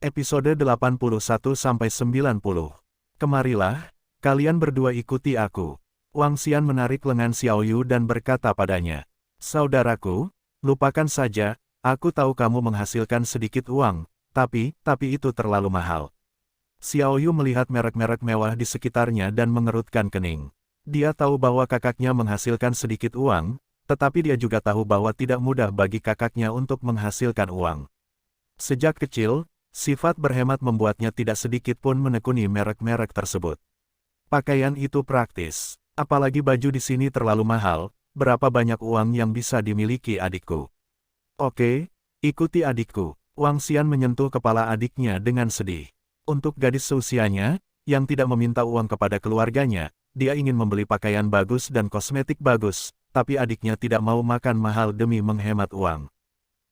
Episode 81-90. Kemarilah, kalian berdua ikuti aku. Wang Xian menarik lengan Xiao Yu dan berkata padanya, "Saudaraku, lupakan saja, aku tahu kamu menghasilkan sedikit uang, tapi itu terlalu mahal." Xiao Yu melihat merek-merek mewah di sekitarnya dan mengerutkan kening. Dia tahu bahwa kakaknya menghasilkan sedikit uang, tetapi dia juga tahu bahwa tidak mudah bagi kakaknya untuk menghasilkan uang. Sejak kecil, sifat berhemat membuatnya tidak sedikit pun menekuni merek-merek tersebut. Pakaian itu praktis, apalagi baju di sini terlalu mahal, berapa banyak uang yang bisa dimiliki adikku. Oke, ikuti adikku. Wang Xian menyentuh kepala adiknya dengan sedih. Untuk gadis seusianya, yang tidak meminta uang kepada keluarganya, dia ingin membeli pakaian bagus dan kosmetik bagus, tapi adiknya tidak mau makan mahal demi menghemat uang.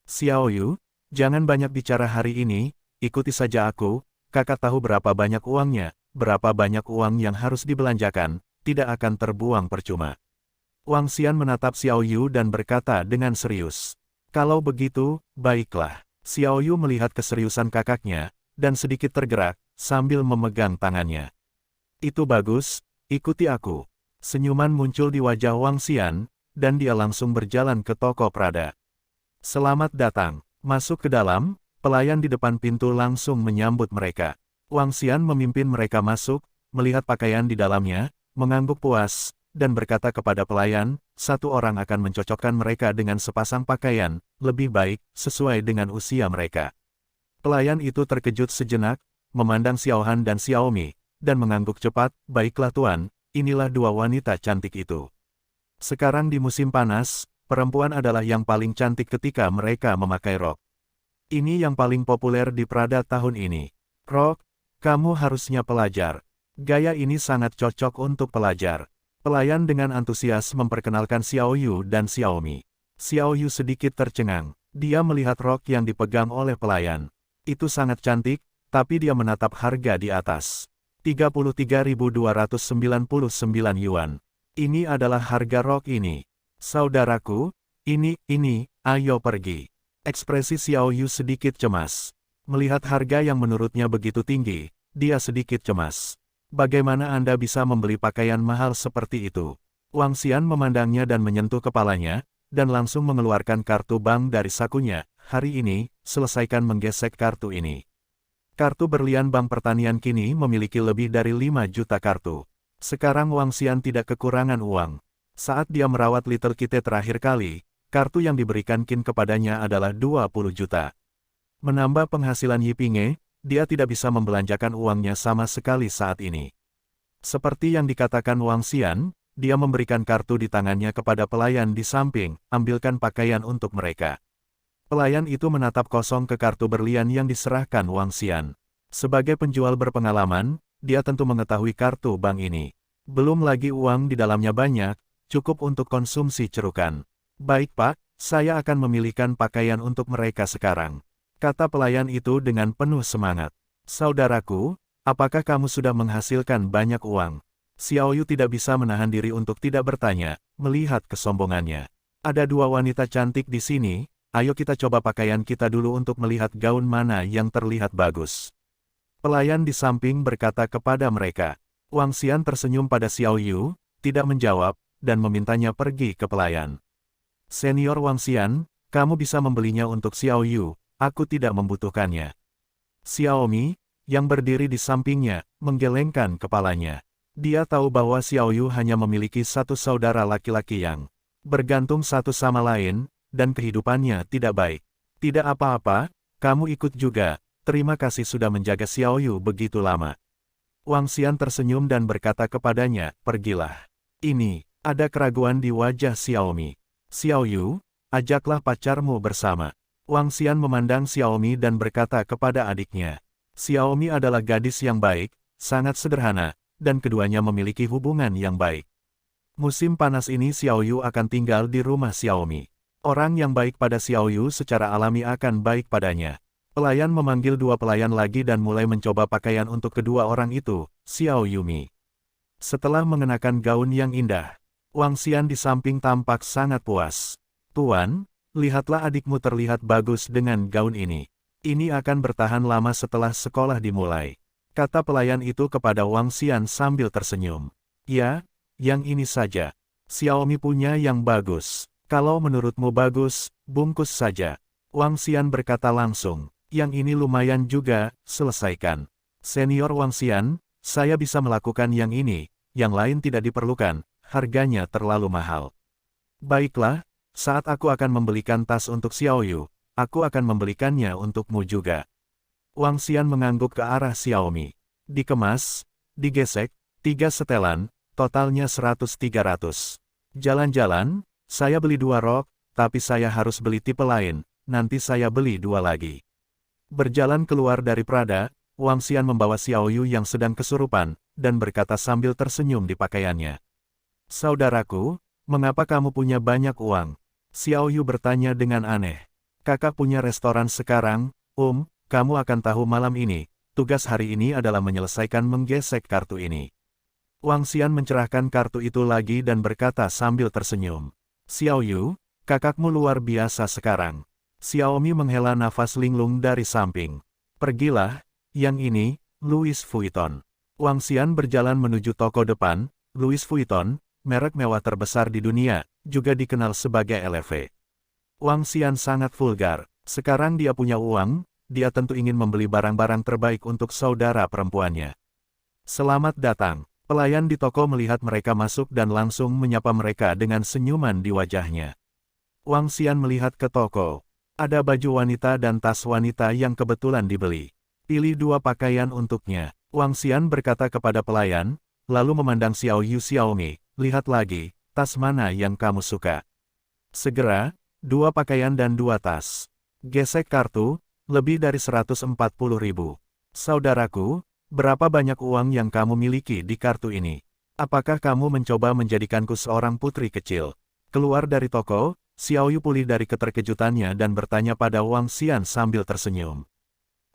Xiao Yu, jangan banyak bicara hari ini, ikuti saja aku, kakak tahu berapa banyak uangnya, berapa banyak uang yang harus dibelanjakan, tidak akan terbuang percuma. Wang Xian menatap Xiao Yu dan berkata dengan serius. Kalau begitu, baiklah. Xiao Yu melihat keseriusan kakaknya, dan sedikit tergerak, sambil memegang tangannya. Itu bagus, ikuti aku. Senyuman muncul di wajah Wang Xian, dan dia langsung berjalan ke toko Prada. Selamat datang, masuk ke dalam. Pelayan di depan pintu langsung menyambut mereka. Wang Xian memimpin mereka masuk, melihat pakaian di dalamnya, mengangguk puas, dan berkata kepada pelayan, satu orang akan mencocokkan mereka dengan sepasang pakaian, lebih baik, sesuai dengan usia mereka. Pelayan itu terkejut sejenak, memandang Xiao Han dan Xiaomi, dan mengangguk cepat, baiklah tuan, inilah dua wanita cantik itu. Sekarang di musim panas, perempuan adalah yang paling cantik ketika mereka memakai rok. Ini yang paling populer di Prada tahun ini. Rok, kamu harusnya pelajar. Gaya ini sangat cocok untuk pelajar. Pelayan dengan antusias memperkenalkan Xiao Yu dan Xiaomi. Xiao Yu sedikit tercengang. Dia melihat rok yang dipegang oleh pelayan. Itu sangat cantik, tapi dia menatap harga di atas. 33.299 yuan. Ini adalah harga rok ini. Saudaraku, ini, ayo pergi. Ekspresi Xiao Yu sedikit cemas. Melihat harga yang menurutnya begitu tinggi, dia sedikit cemas. Bagaimana Anda bisa membeli pakaian mahal seperti itu? Wang Xian memandangnya dan menyentuh kepalanya, dan langsung mengeluarkan kartu bank dari sakunya. Hari ini, selesaikan menggesek kartu ini. Kartu berlian Bank Pertanian kini memiliki lebih dari 5 juta kartu. Sekarang Wang Xian tidak kekurangan uang. Saat dia merawat Little Kitty terakhir kali, kartu yang diberikan Qin kepadanya adalah 20 juta. Menambah penghasilan Yipinge, dia tidak bisa membelanjakan uangnya sama sekali saat ini. Seperti yang dikatakan Wang Xian, dia memberikan kartu di tangannya kepada pelayan di samping, ambilkan pakaian untuk mereka. Pelayan itu menatap kosong ke kartu berlian yang diserahkan Wang Xian. Sebagai penjual berpengalaman, dia tentu mengetahui kartu bank ini. Belum lagi uang di dalamnya banyak, cukup untuk konsumsi cerukan. Baik Pak, saya akan memilihkan pakaian untuk mereka sekarang. Kata pelayan itu dengan penuh semangat. Saudaraku, apakah kamu sudah menghasilkan banyak uang? Xiao Yu tidak bisa menahan diri untuk tidak bertanya, melihat kesombongannya. Ada dua wanita cantik di sini, ayo kita coba pakaian kita dulu untuk melihat gaun mana yang terlihat bagus. Pelayan di samping berkata kepada mereka. Wang Xian tersenyum pada Xiao Yu, tidak menjawab, dan memintanya pergi ke pelayan. Senior Wang Xian, kamu bisa membelinya untuk Xiao Yu, aku tidak membutuhkannya. Xiaomi, yang berdiri di sampingnya, menggelengkan kepalanya. Dia tahu bahwa Xiao Yu hanya memiliki satu saudara laki-laki yang bergantung satu sama lain, dan kehidupannya tidak baik. Tidak apa-apa, kamu ikut juga, terima kasih sudah menjaga Xiao Yu begitu lama. Wang Xian tersenyum dan berkata kepadanya, pergilah. Ini, ada keraguan di wajah Xiaomi. Xiao Yu, ajaklah pacarmu bersama. Wang Xian memandang Xiaomi dan berkata kepada adiknya. Xiaomi adalah gadis yang baik, sangat sederhana, dan keduanya memiliki hubungan yang baik. Musim panas ini Xiao Yu akan tinggal di rumah Xiaomi. Orang yang baik pada Xiao Yu secara alami akan baik padanya. Pelayan memanggil dua pelayan lagi dan mulai mencoba pakaian untuk kedua orang itu, Xiao Yumi. Setelah mengenakan gaun yang indah, Wang Xian di samping tampak sangat puas. Tuan, lihatlah adikmu terlihat bagus dengan gaun ini. Ini akan bertahan lama setelah sekolah dimulai. Kata pelayan itu kepada Wang Xian sambil tersenyum. Ya, yang ini saja. Xiaomi punya yang bagus. Kalau menurutmu bagus, bungkus saja. Wang Xian berkata langsung. Yang ini lumayan juga, selesaikan. Senior Wang Xian, saya bisa melakukan yang ini, yang lain tidak diperlukan, harganya terlalu mahal. Baiklah, saat aku akan membelikan tas untuk Xiaoyu, aku akan membelikannya untukmu juga. Wang Xian mengangguk ke arah Xiaomi. Dikemas, digesek, 3 setelan, totalnya 100-300. Jalan-jalan, saya beli 2 rok, tapi saya harus beli tipe lain, nanti saya beli 2 lagi. Berjalan keluar dari Prada, Wang Xian membawa Xiaoyu yang sedang kesurupan, dan berkata sambil tersenyum di pakaiannya. Saudaraku, mengapa kamu punya banyak uang? Xiaoyu bertanya dengan aneh. Kakak punya restoran sekarang, kamu akan tahu malam ini, tugas hari ini adalah menyelesaikan menggesek kartu ini. Wang Xian mencerahkan kartu itu lagi dan berkata sambil tersenyum. Xiaoyu, kakakmu luar biasa sekarang. Xiaomi menghela nafas linglung dari samping. Pergilah, yang ini, Louis Vuitton. Wang Xian berjalan menuju toko depan. Louis Vuitton, merek mewah terbesar di dunia, juga dikenal sebagai LV. Wang Xian sangat vulgar. Sekarang dia punya uang, dia tentu ingin membeli barang-barang terbaik untuk saudara perempuannya. Selamat datang. Pelayan di toko melihat mereka masuk dan langsung menyapa mereka dengan senyuman di wajahnya. Wang Xian melihat ke toko. Ada baju wanita dan tas wanita yang kebetulan dibeli. Pilih 2 pakaian untuknya. Wang Xian berkata kepada pelayan, lalu memandang Xiaomi, lihat lagi, tas mana yang kamu suka. Segera, 2 pakaian dan 2 tas. Gesek kartu, lebih dari 140.000. Saudaraku, berapa banyak uang yang kamu miliki di kartu ini? Apakah kamu mencoba menjadikanku seorang putri kecil? Keluar dari toko, Xiaoyu pulih dari keterkejutannya dan bertanya pada Wang Xian sambil tersenyum.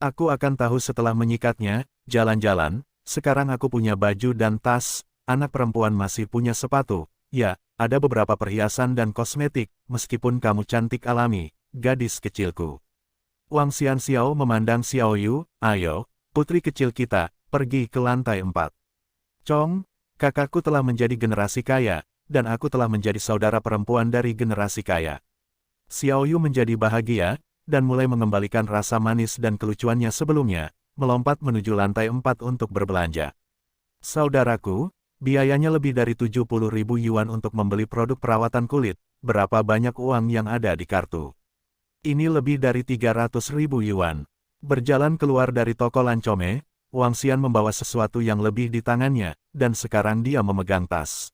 Aku akan tahu setelah menyikatnya, jalan-jalan, sekarang aku punya baju dan tas, anak perempuan masih punya sepatu, ya, ada beberapa perhiasan dan kosmetik, meskipun kamu cantik alami, gadis kecilku. Wang Xiao memandang Xiaoyu, ayo, putri kecil kita, pergi ke lantai 4. Chong, kakakku telah menjadi generasi kaya, dan aku telah menjadi saudara perempuan dari generasi kaya. Xiaoyu menjadi bahagia, dan mulai mengembalikan rasa manis dan kelucuannya sebelumnya, melompat menuju lantai 4 untuk berbelanja. Saudaraku, biayanya lebih dari 70.000 yuan untuk membeli produk perawatan kulit, berapa banyak uang yang ada di kartu? Ini lebih dari 300.000 yuan. Berjalan keluar dari toko Lancome, Wang Xian membawa sesuatu yang lebih di tangannya, dan sekarang dia memegang tas.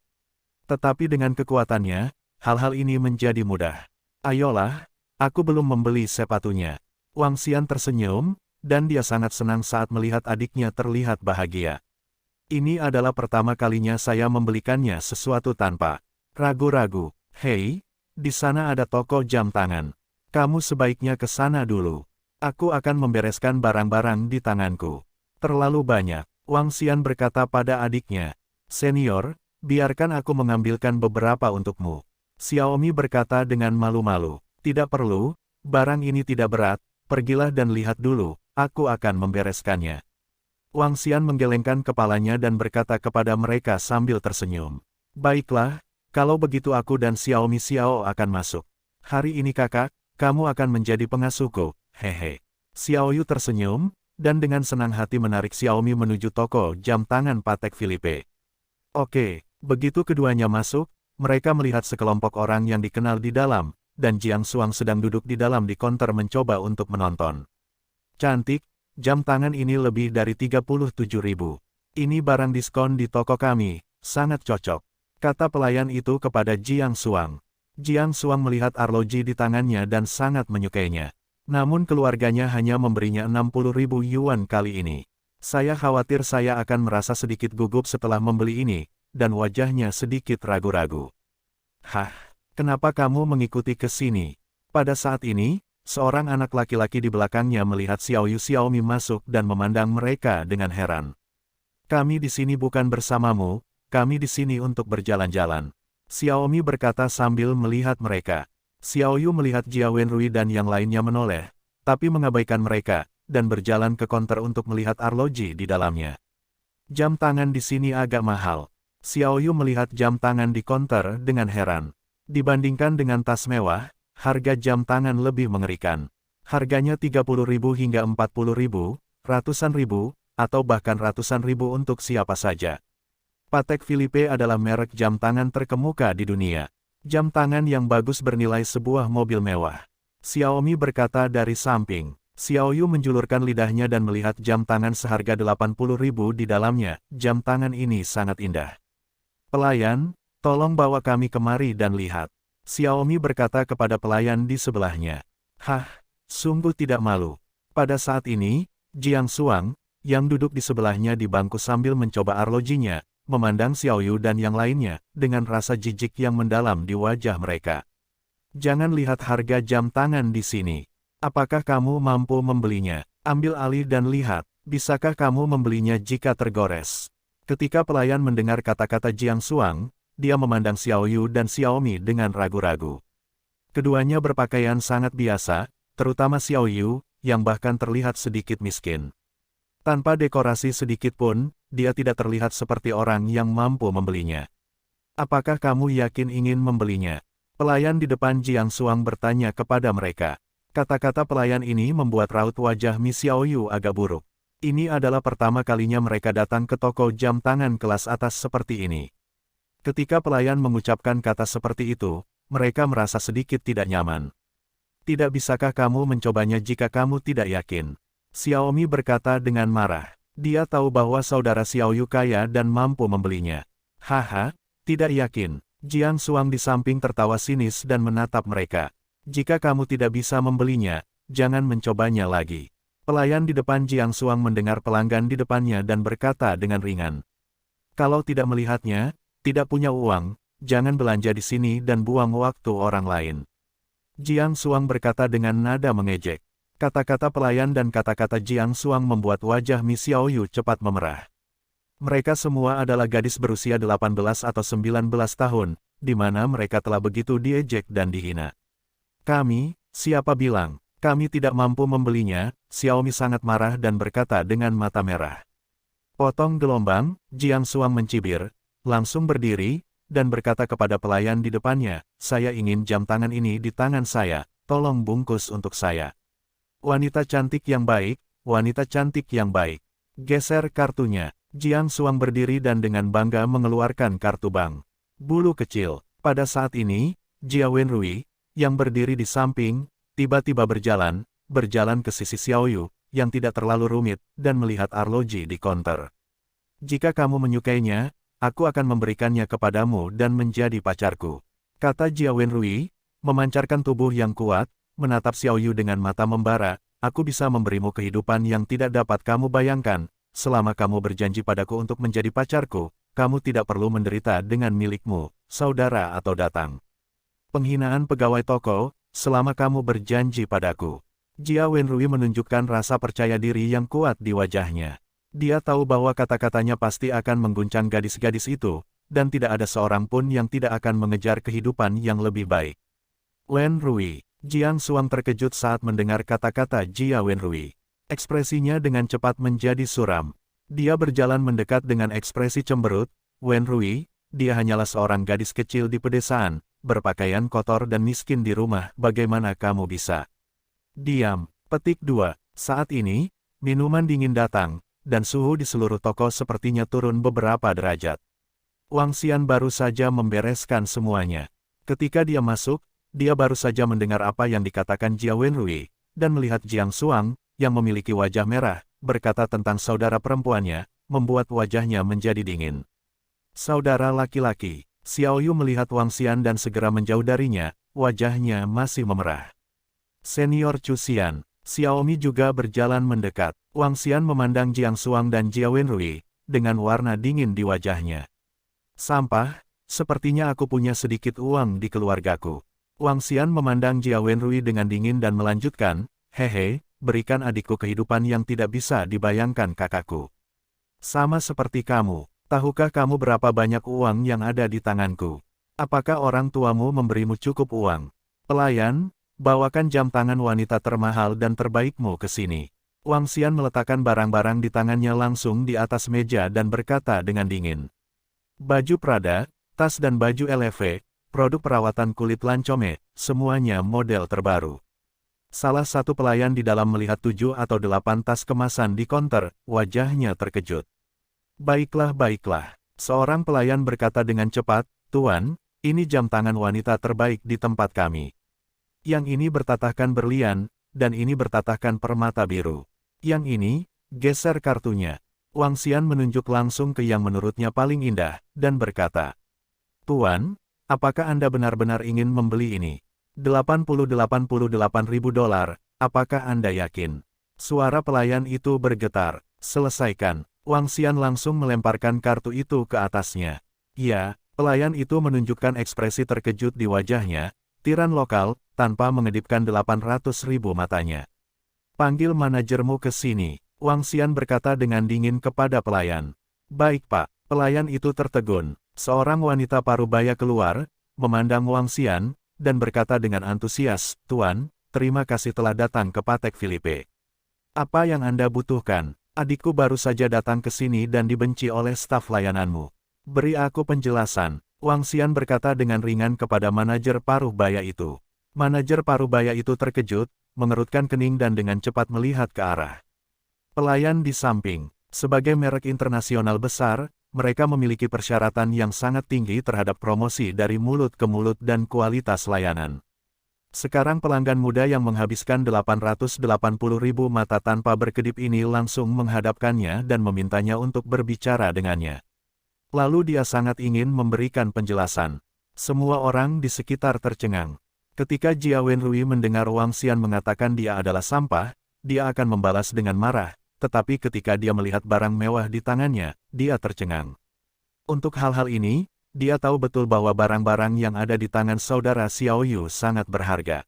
Tetapi dengan kekuatannya, hal-hal ini menjadi mudah. Ayolah, aku belum membeli sepatunya. Wang Xian tersenyum, dan dia sangat senang saat melihat adiknya terlihat bahagia. Ini adalah pertama kalinya saya membelikannya sesuatu tanpa ragu-ragu. Hei, di sana ada toko jam tangan. Kamu sebaiknya ke sana dulu. Aku akan membereskan barang-barang di tanganku. Terlalu banyak, Wang Xian berkata pada adiknya. Senior, biarkan aku mengambilkan beberapa untukmu. Xiaomi berkata dengan malu-malu. Tidak perlu, barang ini tidak berat, pergilah dan lihat dulu, aku akan membereskannya. Wang Xian menggelengkan kepalanya dan berkata kepada mereka sambil tersenyum. Baiklah, kalau begitu aku dan Xiaomi Xiao akan masuk. Hari ini kakak, kamu akan menjadi pengasuhku, hehe. Xiaoyu tersenyum, dan dengan senang hati menarik Xiaomi menuju toko jam tangan Patek Philippe. Oke, begitu keduanya masuk, mereka melihat sekelompok orang yang dikenal di dalam, dan Jiang Xuang sedang duduk di dalam di konter mencoba untuk menonton. Cantik, jam tangan ini lebih dari 37.000. Ini barang diskon di toko kami, sangat cocok, kata pelayan itu kepada Jiang Xuang. Jiang Xuang melihat arloji di tangannya dan sangat menyukainya. Namun keluarganya hanya memberinya 60.000 yuan kali ini. Saya khawatir saya akan merasa sedikit gugup setelah membeli ini, dan wajahnya sedikit ragu-ragu. Hah, kenapa kamu mengikuti ke sini? Pada saat ini, seorang anak laki-laki di belakangnya melihat Xiaomi masuk dan memandang mereka dengan heran. Kami di sini bukan bersamamu, kami di sini untuk berjalan-jalan. Xiaomi berkata sambil melihat mereka. Xiaoyu melihat Jia Wenrui dan yang lainnya menoleh, tapi mengabaikan mereka, dan berjalan ke konter untuk melihat arloji di dalamnya. Jam tangan di sini agak mahal. Xiao Yu melihat jam tangan di konter dengan heran. Dibandingkan dengan tas mewah, harga jam tangan lebih mengerikan. Harganya 30.000 hingga 40.000, ratusan ribu, atau bahkan ratusan ribu untuk siapa saja. Patek Philippe adalah merek jam tangan terkemuka di dunia. Jam tangan yang bagus bernilai sebuah mobil mewah. Xiaomi berkata dari samping. Xiao Yu menjulurkan lidahnya dan melihat jam tangan seharga 80.000 di dalamnya. Jam tangan ini sangat indah. Pelayan, tolong bawa kami kemari dan lihat. Xiaomi berkata kepada pelayan di sebelahnya. Hah, sungguh tidak malu. Pada saat ini, Jiang Xuang, yang duduk di sebelahnya di bangku sambil mencoba arlojinya, memandang Xiao Yu dan yang lainnya, dengan rasa jijik yang mendalam di wajah mereka. Jangan lihat harga jam tangan di sini. Apakah kamu mampu membelinya? Ambil alih dan lihat, bisakah kamu membelinya jika tergores? Ketika pelayan mendengar kata-kata Jiang Xuang, dia memandang Xiao Yu dan Xiaomi dengan ragu-ragu. Keduanya berpakaian sangat biasa, terutama Xiao Yu, yang bahkan terlihat sedikit miskin. Tanpa dekorasi sedikit pun, dia tidak terlihat seperti orang yang mampu membelinya. Apakah kamu yakin ingin membelinya? Pelayan di depan Jiang Xuang bertanya kepada mereka. Kata-kata pelayan ini membuat raut wajah Mi Xiao Yu agak buruk. Ini adalah pertama kalinya mereka datang ke toko jam tangan kelas atas seperti ini. Ketika pelayan mengucapkan kata seperti itu, mereka merasa sedikit tidak nyaman. Tidak bisakah kamu mencobanya jika kamu tidak yakin? Xiaomi berkata dengan marah. Dia tahu bahwa saudara Xiao Yu kaya dan mampu membelinya. Haha, tidak yakin. Jiang Xuang di samping tertawa sinis dan menatap mereka. Jika kamu tidak bisa membelinya, jangan mencobanya lagi. Pelayan di depan Jiang Xuang mendengar pelanggan di depannya dan berkata dengan ringan. Kalau tidak melihatnya, tidak punya uang, jangan belanja di sini dan buang waktu orang lain. Jiang Xuang berkata dengan nada mengejek. Kata-kata pelayan dan kata-kata Jiang Xuang membuat wajah Mi Xiao Yu cepat memerah. Mereka semua adalah gadis berusia 18 atau 19 tahun, di mana mereka telah begitu diejek dan dihina. Kami, siapa bilang, kami tidak mampu membelinya? Xiaomi sangat marah dan berkata dengan mata merah. Potong gelombang, Jiang Xuang mencibir, langsung berdiri, dan berkata kepada pelayan di depannya, saya ingin jam tangan ini di tangan saya, tolong bungkus untuk saya. Wanita cantik yang baik, wanita cantik yang baik. Geser kartunya, Jiang Xuang berdiri dan dengan bangga mengeluarkan kartu bank. Bulu kecil, pada saat ini, Jia Wenrui, yang berdiri di samping, tiba-tiba berjalan ke sisi Xiao Yu, yang tidak terlalu rumit, dan melihat arloji di konter. Jika kamu menyukainya, aku akan memberikannya kepadamu dan menjadi pacarku. Kata Jia Wenrui, memancarkan tubuh yang kuat, menatap Xiao Yu dengan mata membara, aku bisa memberimu kehidupan yang tidak dapat kamu bayangkan, selama kamu berjanji padaku untuk menjadi pacarku, kamu tidak perlu menderita dengan milikmu, saudara atau datang. Penghinaan pegawai toko, selama kamu berjanji padaku. Jia Wenrui menunjukkan rasa percaya diri yang kuat di wajahnya. Dia tahu bahwa kata-katanya pasti akan mengguncang gadis-gadis itu, dan tidak ada seorang pun yang tidak akan mengejar kehidupan yang lebih baik. Wenrui, Jiang Xuang terkejut saat mendengar kata-kata Jia Wenrui. Ekspresinya dengan cepat menjadi suram. Dia berjalan mendekat dengan ekspresi cemberut. Wenrui, dia hanyalah seorang gadis kecil di pedesaan, berpakaian kotor dan miskin di rumah, bagaimana kamu bisa? Diam. Petik 2. Saat ini, minuman dingin datang, dan suhu di seluruh toko sepertinya turun beberapa derajat. Wang Xian baru saja membereskan semuanya. Ketika dia masuk, dia baru saja mendengar apa yang dikatakan Jia Wenrui, dan melihat Jiang Xuang, yang memiliki wajah merah, berkata tentang saudara perempuannya, membuat wajahnya menjadi dingin. Saudara laki-laki. Xiao Yu melihat Wang Xian dan segera menjauh darinya, wajahnya masih memerah. Senior Chu Xian, Xiaomi juga berjalan mendekat. Wang Xian memandang Jiang Xuang dan Jia Wenrui, dengan warna dingin di wajahnya. Sampah, sepertinya aku punya sedikit uang di keluargaku. Wang Xian memandang Jia Wenrui dengan dingin dan melanjutkan, hehe, berikan adikku kehidupan yang tidak bisa dibayangkan kakakku. Sama seperti kamu. Tahukah kamu berapa banyak uang yang ada di tanganku? Apakah orang tuamu memberimu cukup uang? Pelayan, bawakan jam tangan wanita termahal dan terbaikmu ke sini. Wang Xian meletakkan barang-barang di tangannya langsung di atas meja dan berkata dengan dingin. Baju Prada, tas dan baju LV, produk perawatan kulit Lancome, semuanya model terbaru. Salah satu pelayan di dalam melihat 7 atau 8 tas kemasan di konter, wajahnya terkejut. Baiklah, baiklah. Seorang pelayan berkata dengan cepat, Tuan, ini jam tangan wanita terbaik di tempat kami. Yang ini bertatahkan berlian, dan ini bertatahkan permata biru. Yang ini, geser kartunya. Wang Xian menunjuk langsung ke yang menurutnya paling indah, dan berkata, Tuan, apakah Anda benar-benar ingin membeli ini? 88.000 dolar, apakah Anda yakin? Suara pelayan itu bergetar. Selesaikan. Wang Xian langsung melemparkan kartu itu ke atasnya. Ya, pelayan itu menunjukkan ekspresi terkejut di wajahnya, tiran lokal, tanpa mengedipkan 800.000 matanya. Panggil manajermu ke sini, Wang Xian berkata dengan dingin kepada pelayan. Baik Pak, pelayan itu tertegun. Seorang wanita parubaya keluar, memandang Wang Xian, dan berkata dengan antusias, Tuan, terima kasih telah datang ke Patek Philippe. Apa yang Anda butuhkan? Adikku baru saja datang ke sini dan dibenci oleh staf layananmu. Beri aku penjelasan, Wang Xian berkata dengan ringan kepada manajer parubaya itu. Manajer parubaya itu terkejut, mengerutkan kening dan dengan cepat melihat ke arah pelayan di samping. Sebagai merek internasional besar, mereka memiliki persyaratan yang sangat tinggi terhadap promosi dari mulut ke mulut dan kualitas layanan. Sekarang pelanggan muda yang menghabiskan 880.000 mata tanpa berkedip ini langsung menghadapkannya dan memintanya untuk berbicara dengannya. Lalu dia sangat ingin memberikan penjelasan. Semua orang di sekitar tercengang. Ketika Jia Wenrui mendengar Wang Xian mengatakan dia adalah sampah, dia akan membalas dengan marah, tetapi ketika dia melihat barang mewah di tangannya, dia tercengang. Untuk hal-hal ini, dia tahu betul bahwa barang-barang yang ada di tangan saudara Xiao Yu sangat berharga.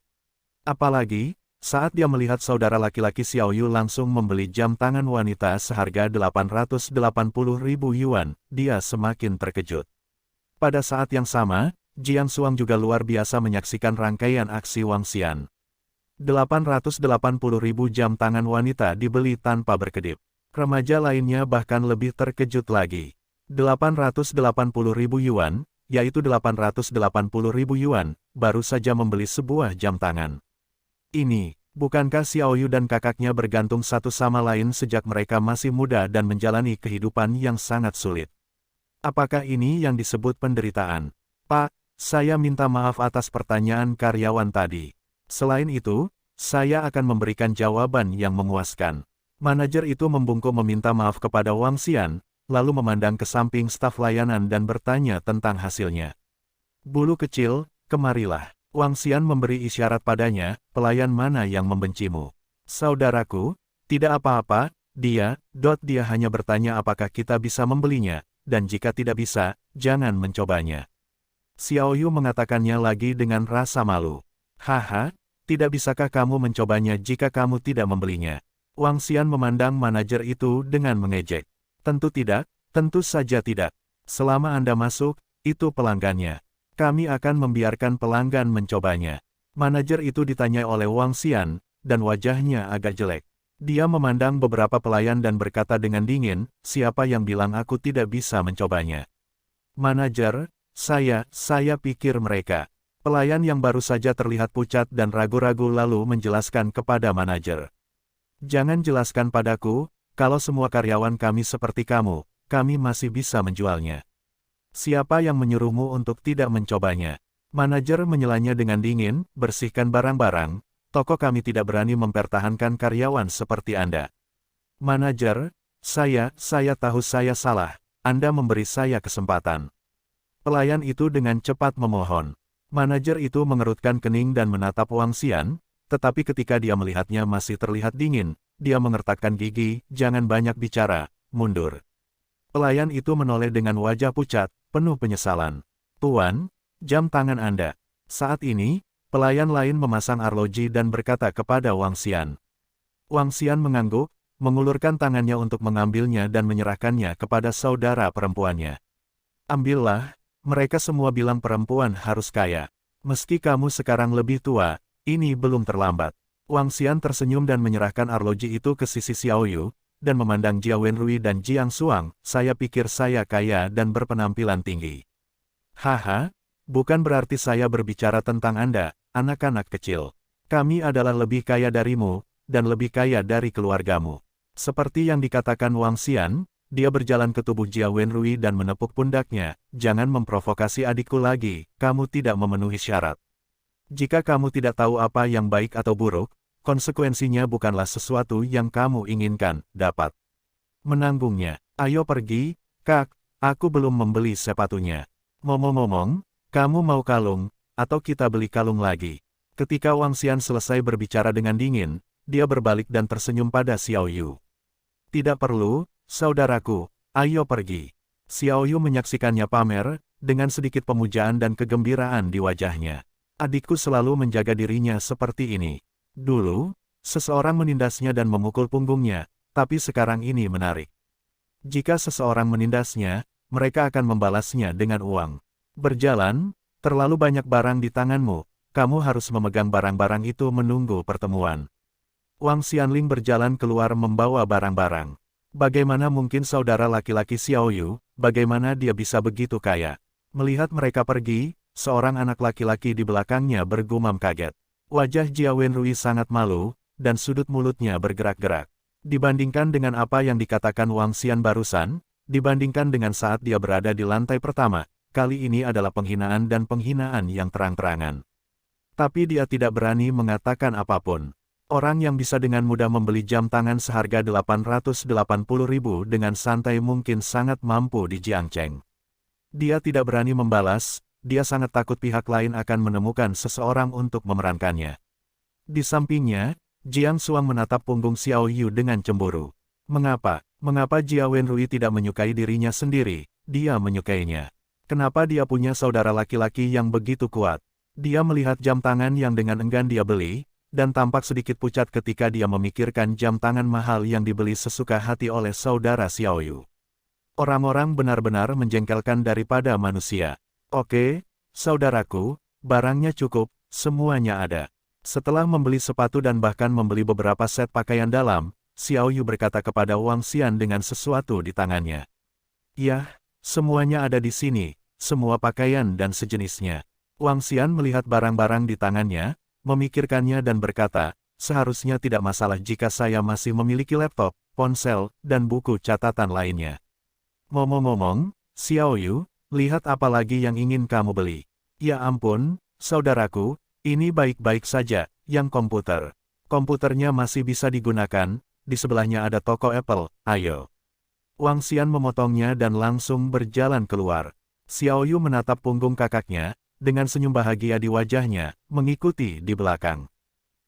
Apalagi, saat dia melihat saudara laki-laki Xiao Yu langsung membeli jam tangan wanita seharga 880.000 yuan, dia semakin terkejut. Pada saat yang sama, Jiang Xuang juga luar biasa menyaksikan rangkaian aksi Wang Xian. 880.000 jam tangan wanita dibeli tanpa berkedip. Remaja lainnya bahkan lebih terkejut lagi. 880.000 yuan, yaitu 880.000 yuan, baru saja membeli sebuah jam tangan. Ini, bukankah Xiao Yu dan kakaknya bergantung satu sama lain sejak mereka masih muda dan menjalani kehidupan yang sangat sulit? Apakah ini yang disebut penderitaan? Pak, saya minta maaf atas pertanyaan karyawan tadi. Selain itu, saya akan memberikan jawaban yang memuaskan. Manajer itu membungkuk meminta maaf kepada Wang Xian, lalu memandang ke samping staf layanan dan bertanya tentang hasilnya. Bulu kecil, kemarilah. Wang Xian memberi isyarat padanya, pelayan mana yang membencimu? Saudaraku, tidak apa-apa, dia hanya bertanya apakah kita bisa membelinya, dan jika tidak bisa, jangan mencobanya. Xiao Yu mengatakannya lagi dengan rasa malu. Haha, tidak bisakah kamu mencobanya jika kamu tidak membelinya? Wang Xian memandang manajer itu dengan mengejek. Tentu tidak, tentu saja tidak. Selama Anda masuk, itu pelanggannya. Kami akan membiarkan pelanggan mencobanya. Manajer itu ditanya oleh Wang Xian, dan wajahnya agak jelek. Dia memandang beberapa pelayan dan berkata dengan dingin, siapa yang bilang aku tidak bisa mencobanya? Manajer, saya pikir mereka. Pelayan yang baru saja terlihat pucat dan ragu-ragu lalu menjelaskan kepada manajer. Jangan jelaskan padaku, kalau semua karyawan kami seperti kamu, kami masih bisa menjualnya. Siapa yang menyuruhmu untuk tidak mencobanya? Manajer menyelanya dengan dingin, bersihkan barang-barang, toko kami tidak berani mempertahankan karyawan seperti Anda. Manajer, saya tahu saya salah, Anda memberi saya kesempatan. Pelayan itu dengan cepat memohon. Manajer itu mengerutkan kening dan menatap Wang Xian, tetapi ketika dia melihatnya masih terlihat dingin, dia mengertakkan gigi, jangan banyak bicara, mundur. Pelayan itu menoleh dengan wajah pucat, penuh penyesalan. Tuan, jam tangan Anda. Saat ini, pelayan lain memasang arloji dan berkata kepada Wang Xian. Wang Xian mengangguk, mengulurkan tangannya untuk mengambilnya dan menyerahkannya kepada saudara perempuannya. Ambillah, mereka semua bilang perempuan harus kaya. Meski kamu sekarang lebih tua, ini belum terlambat. Wang Xian tersenyum dan menyerahkan arloji itu ke sisi Xiao Yu, dan memandang Jia Wenrui dan Jiang Xuang, saya pikir saya kaya dan berpenampilan tinggi. Haha, bukan berarti saya berbicara tentang Anda, anak-anak kecil. Kami adalah lebih kaya darimu, dan lebih kaya dari keluargamu. Seperti yang dikatakan Wang Xian, dia berjalan ke tubuh Jia Wenrui dan menepuk pundaknya, jangan memprovokasi adikku lagi, kamu tidak memenuhi syarat. Jika kamu tidak tahu apa yang baik atau buruk, konsekuensinya bukanlah sesuatu yang kamu inginkan, dapat menanggungnya. Ayo pergi, Kak, aku belum membeli sepatunya. Ngomong-ngomong, kamu mau kalung, atau kita beli kalung lagi? Ketika Wang Xian selesai berbicara dengan dingin, dia berbalik dan tersenyum pada Xiao Yu. Tidak perlu, saudaraku, ayo pergi. Xiao Yu menyaksikannya pamer, dengan sedikit pemujaan dan kegembiraan di wajahnya. Adikku selalu menjaga dirinya seperti ini. Dulu, seseorang menindasnya dan memukul punggungnya, tapi sekarang ini menarik. Jika seseorang menindasnya, mereka akan membalasnya dengan uang. Berjalan, terlalu banyak barang di tanganmu, kamu harus memegang barang-barang itu menunggu pertemuan. Wang Xianling berjalan keluar membawa barang-barang. Bagaimana mungkin saudara laki-laki Xiao Yu, bagaimana dia bisa begitu kaya? Melihat mereka pergi, seorang anak laki-laki di belakangnya bergumam kaget. Wajah Jia Wenrui sangat malu, dan sudut mulutnya bergerak-gerak. Dibandingkan dengan apa yang dikatakan Wang Xian barusan, dibandingkan dengan saat dia berada di lantai pertama, kali ini adalah penghinaan dan penghinaan yang terang-terangan. Tapi dia tidak berani mengatakan apapun. Orang yang bisa dengan mudah membeli jam tangan seharga 880.000 dengan santai mungkin sangat mampu di Jiangcheng. Dia tidak berani membalas, dia sangat takut pihak lain akan menemukan seseorang untuk memerankannya. Di sampingnya, Jiang Xuang menatap punggung Xiao Yu dengan cemburu. Mengapa Jia Wenrui tidak menyukai dirinya sendiri? Dia menyukainya. Kenapa dia punya saudara laki-laki yang begitu kuat? Dia melihat jam tangan yang dengan enggan dia beli, dan tampak sedikit pucat ketika dia memikirkan jam tangan mahal yang dibeli sesuka hati oleh saudara Xiao Yu. Orang-orang benar-benar menjengkelkan daripada manusia. Oke, saudaraku, barangnya cukup, semuanya ada. Setelah membeli sepatu dan bahkan membeli beberapa set pakaian dalam, Xiao Yu berkata kepada Wang Xian dengan sesuatu di tangannya. Yah, semuanya ada di sini, semua pakaian dan sejenisnya. Wang Xian melihat barang-barang di tangannya, memikirkannya dan berkata, seharusnya tidak masalah jika saya masih memiliki laptop, ponsel, dan buku catatan lainnya. Ngomong-ngomong, Xiao Yu, lihat apa lagi yang ingin kamu beli. Ya ampun, saudaraku, ini baik-baik saja, yang komputer. Komputernya masih bisa digunakan, di sebelahnya ada toko Apple, ayo. Wang Xian memotongnya dan langsung berjalan keluar. Xiao Yu menatap punggung kakaknya, dengan senyum bahagia di wajahnya, mengikuti di belakang.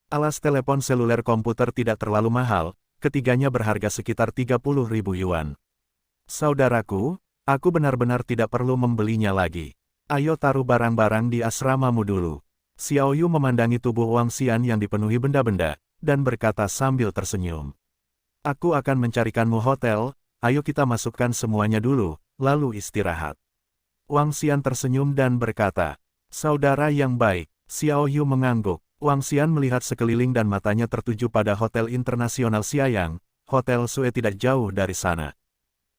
Alas telepon seluler komputer tidak terlalu mahal, ketiganya berharga sekitar 30.000 yuan. Saudaraku, aku benar-benar tidak perlu membelinya lagi. Ayo taruh barang-barang di asramamu dulu. Xiao Yu memandangi tubuh Wang Xian yang dipenuhi benda-benda, dan berkata sambil tersenyum. Aku akan mencarikanmu hotel, ayo kita masukkan semuanya dulu, lalu istirahat. Wang Xian tersenyum dan berkata, saudara yang baik. Xiao Yu mengangguk. Wang Xian melihat sekeliling dan matanya tertuju pada Hotel Internasional Siayang, Hotel Sue tidak jauh dari sana.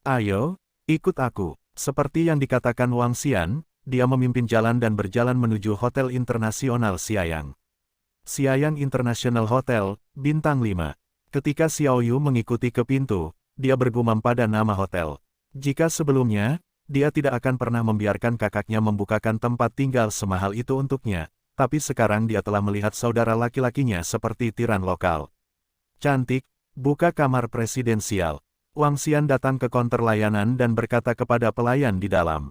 Ayo, ikut aku. Seperti yang dikatakan Wang Xian, dia memimpin jalan dan berjalan menuju Hotel Internasional Siayang. Siayang International Hotel, Bintang 5. Ketika Xiao Yu mengikuti ke pintu, dia bergumam pada nama hotel. Jika sebelumnya, dia tidak akan pernah membiarkan kakaknya membukakan tempat tinggal semahal itu untuknya, tapi sekarang dia telah melihat saudara laki-lakinya seperti tiran lokal. Cantik, buka kamar presidensial. Wang Xian datang ke konter layanan dan berkata kepada pelayan di dalam.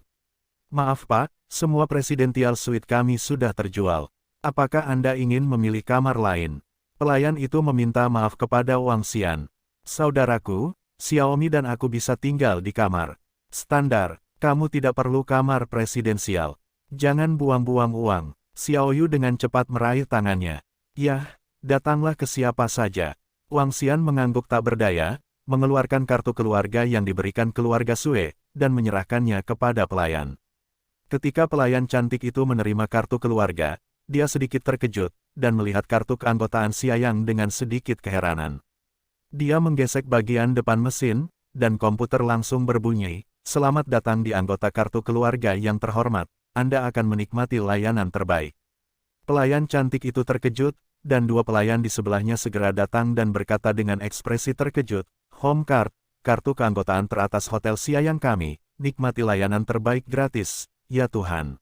Maaf Pak, semua presidential suite kami sudah terjual. Apakah Anda ingin memilih kamar lain? Pelayan itu meminta maaf kepada Wang Xian. Saudaraku, Xiaomi dan aku bisa tinggal di kamar standar. Kamu tidak perlu kamar presidensial. Jangan buang-buang uang. Xiao Yu dengan cepat meraih tangannya. Yah, datanglah ke siapa saja. Wang Xian mengangguk tak berdaya, mengeluarkan kartu keluarga yang diberikan keluarga Sue, dan menyerahkannya kepada pelayan. Ketika pelayan cantik itu menerima kartu keluarga, dia sedikit terkejut, dan melihat kartu keanggotaan Siayang dengan sedikit keheranan. Dia menggesek bagian depan mesin, dan komputer langsung berbunyi, "Selamat datang di anggota kartu keluarga yang terhormat, Anda akan menikmati layanan terbaik." Pelayan cantik itu terkejut, dan dua pelayan di sebelahnya segera datang dan berkata dengan ekspresi terkejut, "Home card, kartu keanggotaan teratas Hotel Siayang kami, nikmati layanan terbaik gratis, ya Tuhan."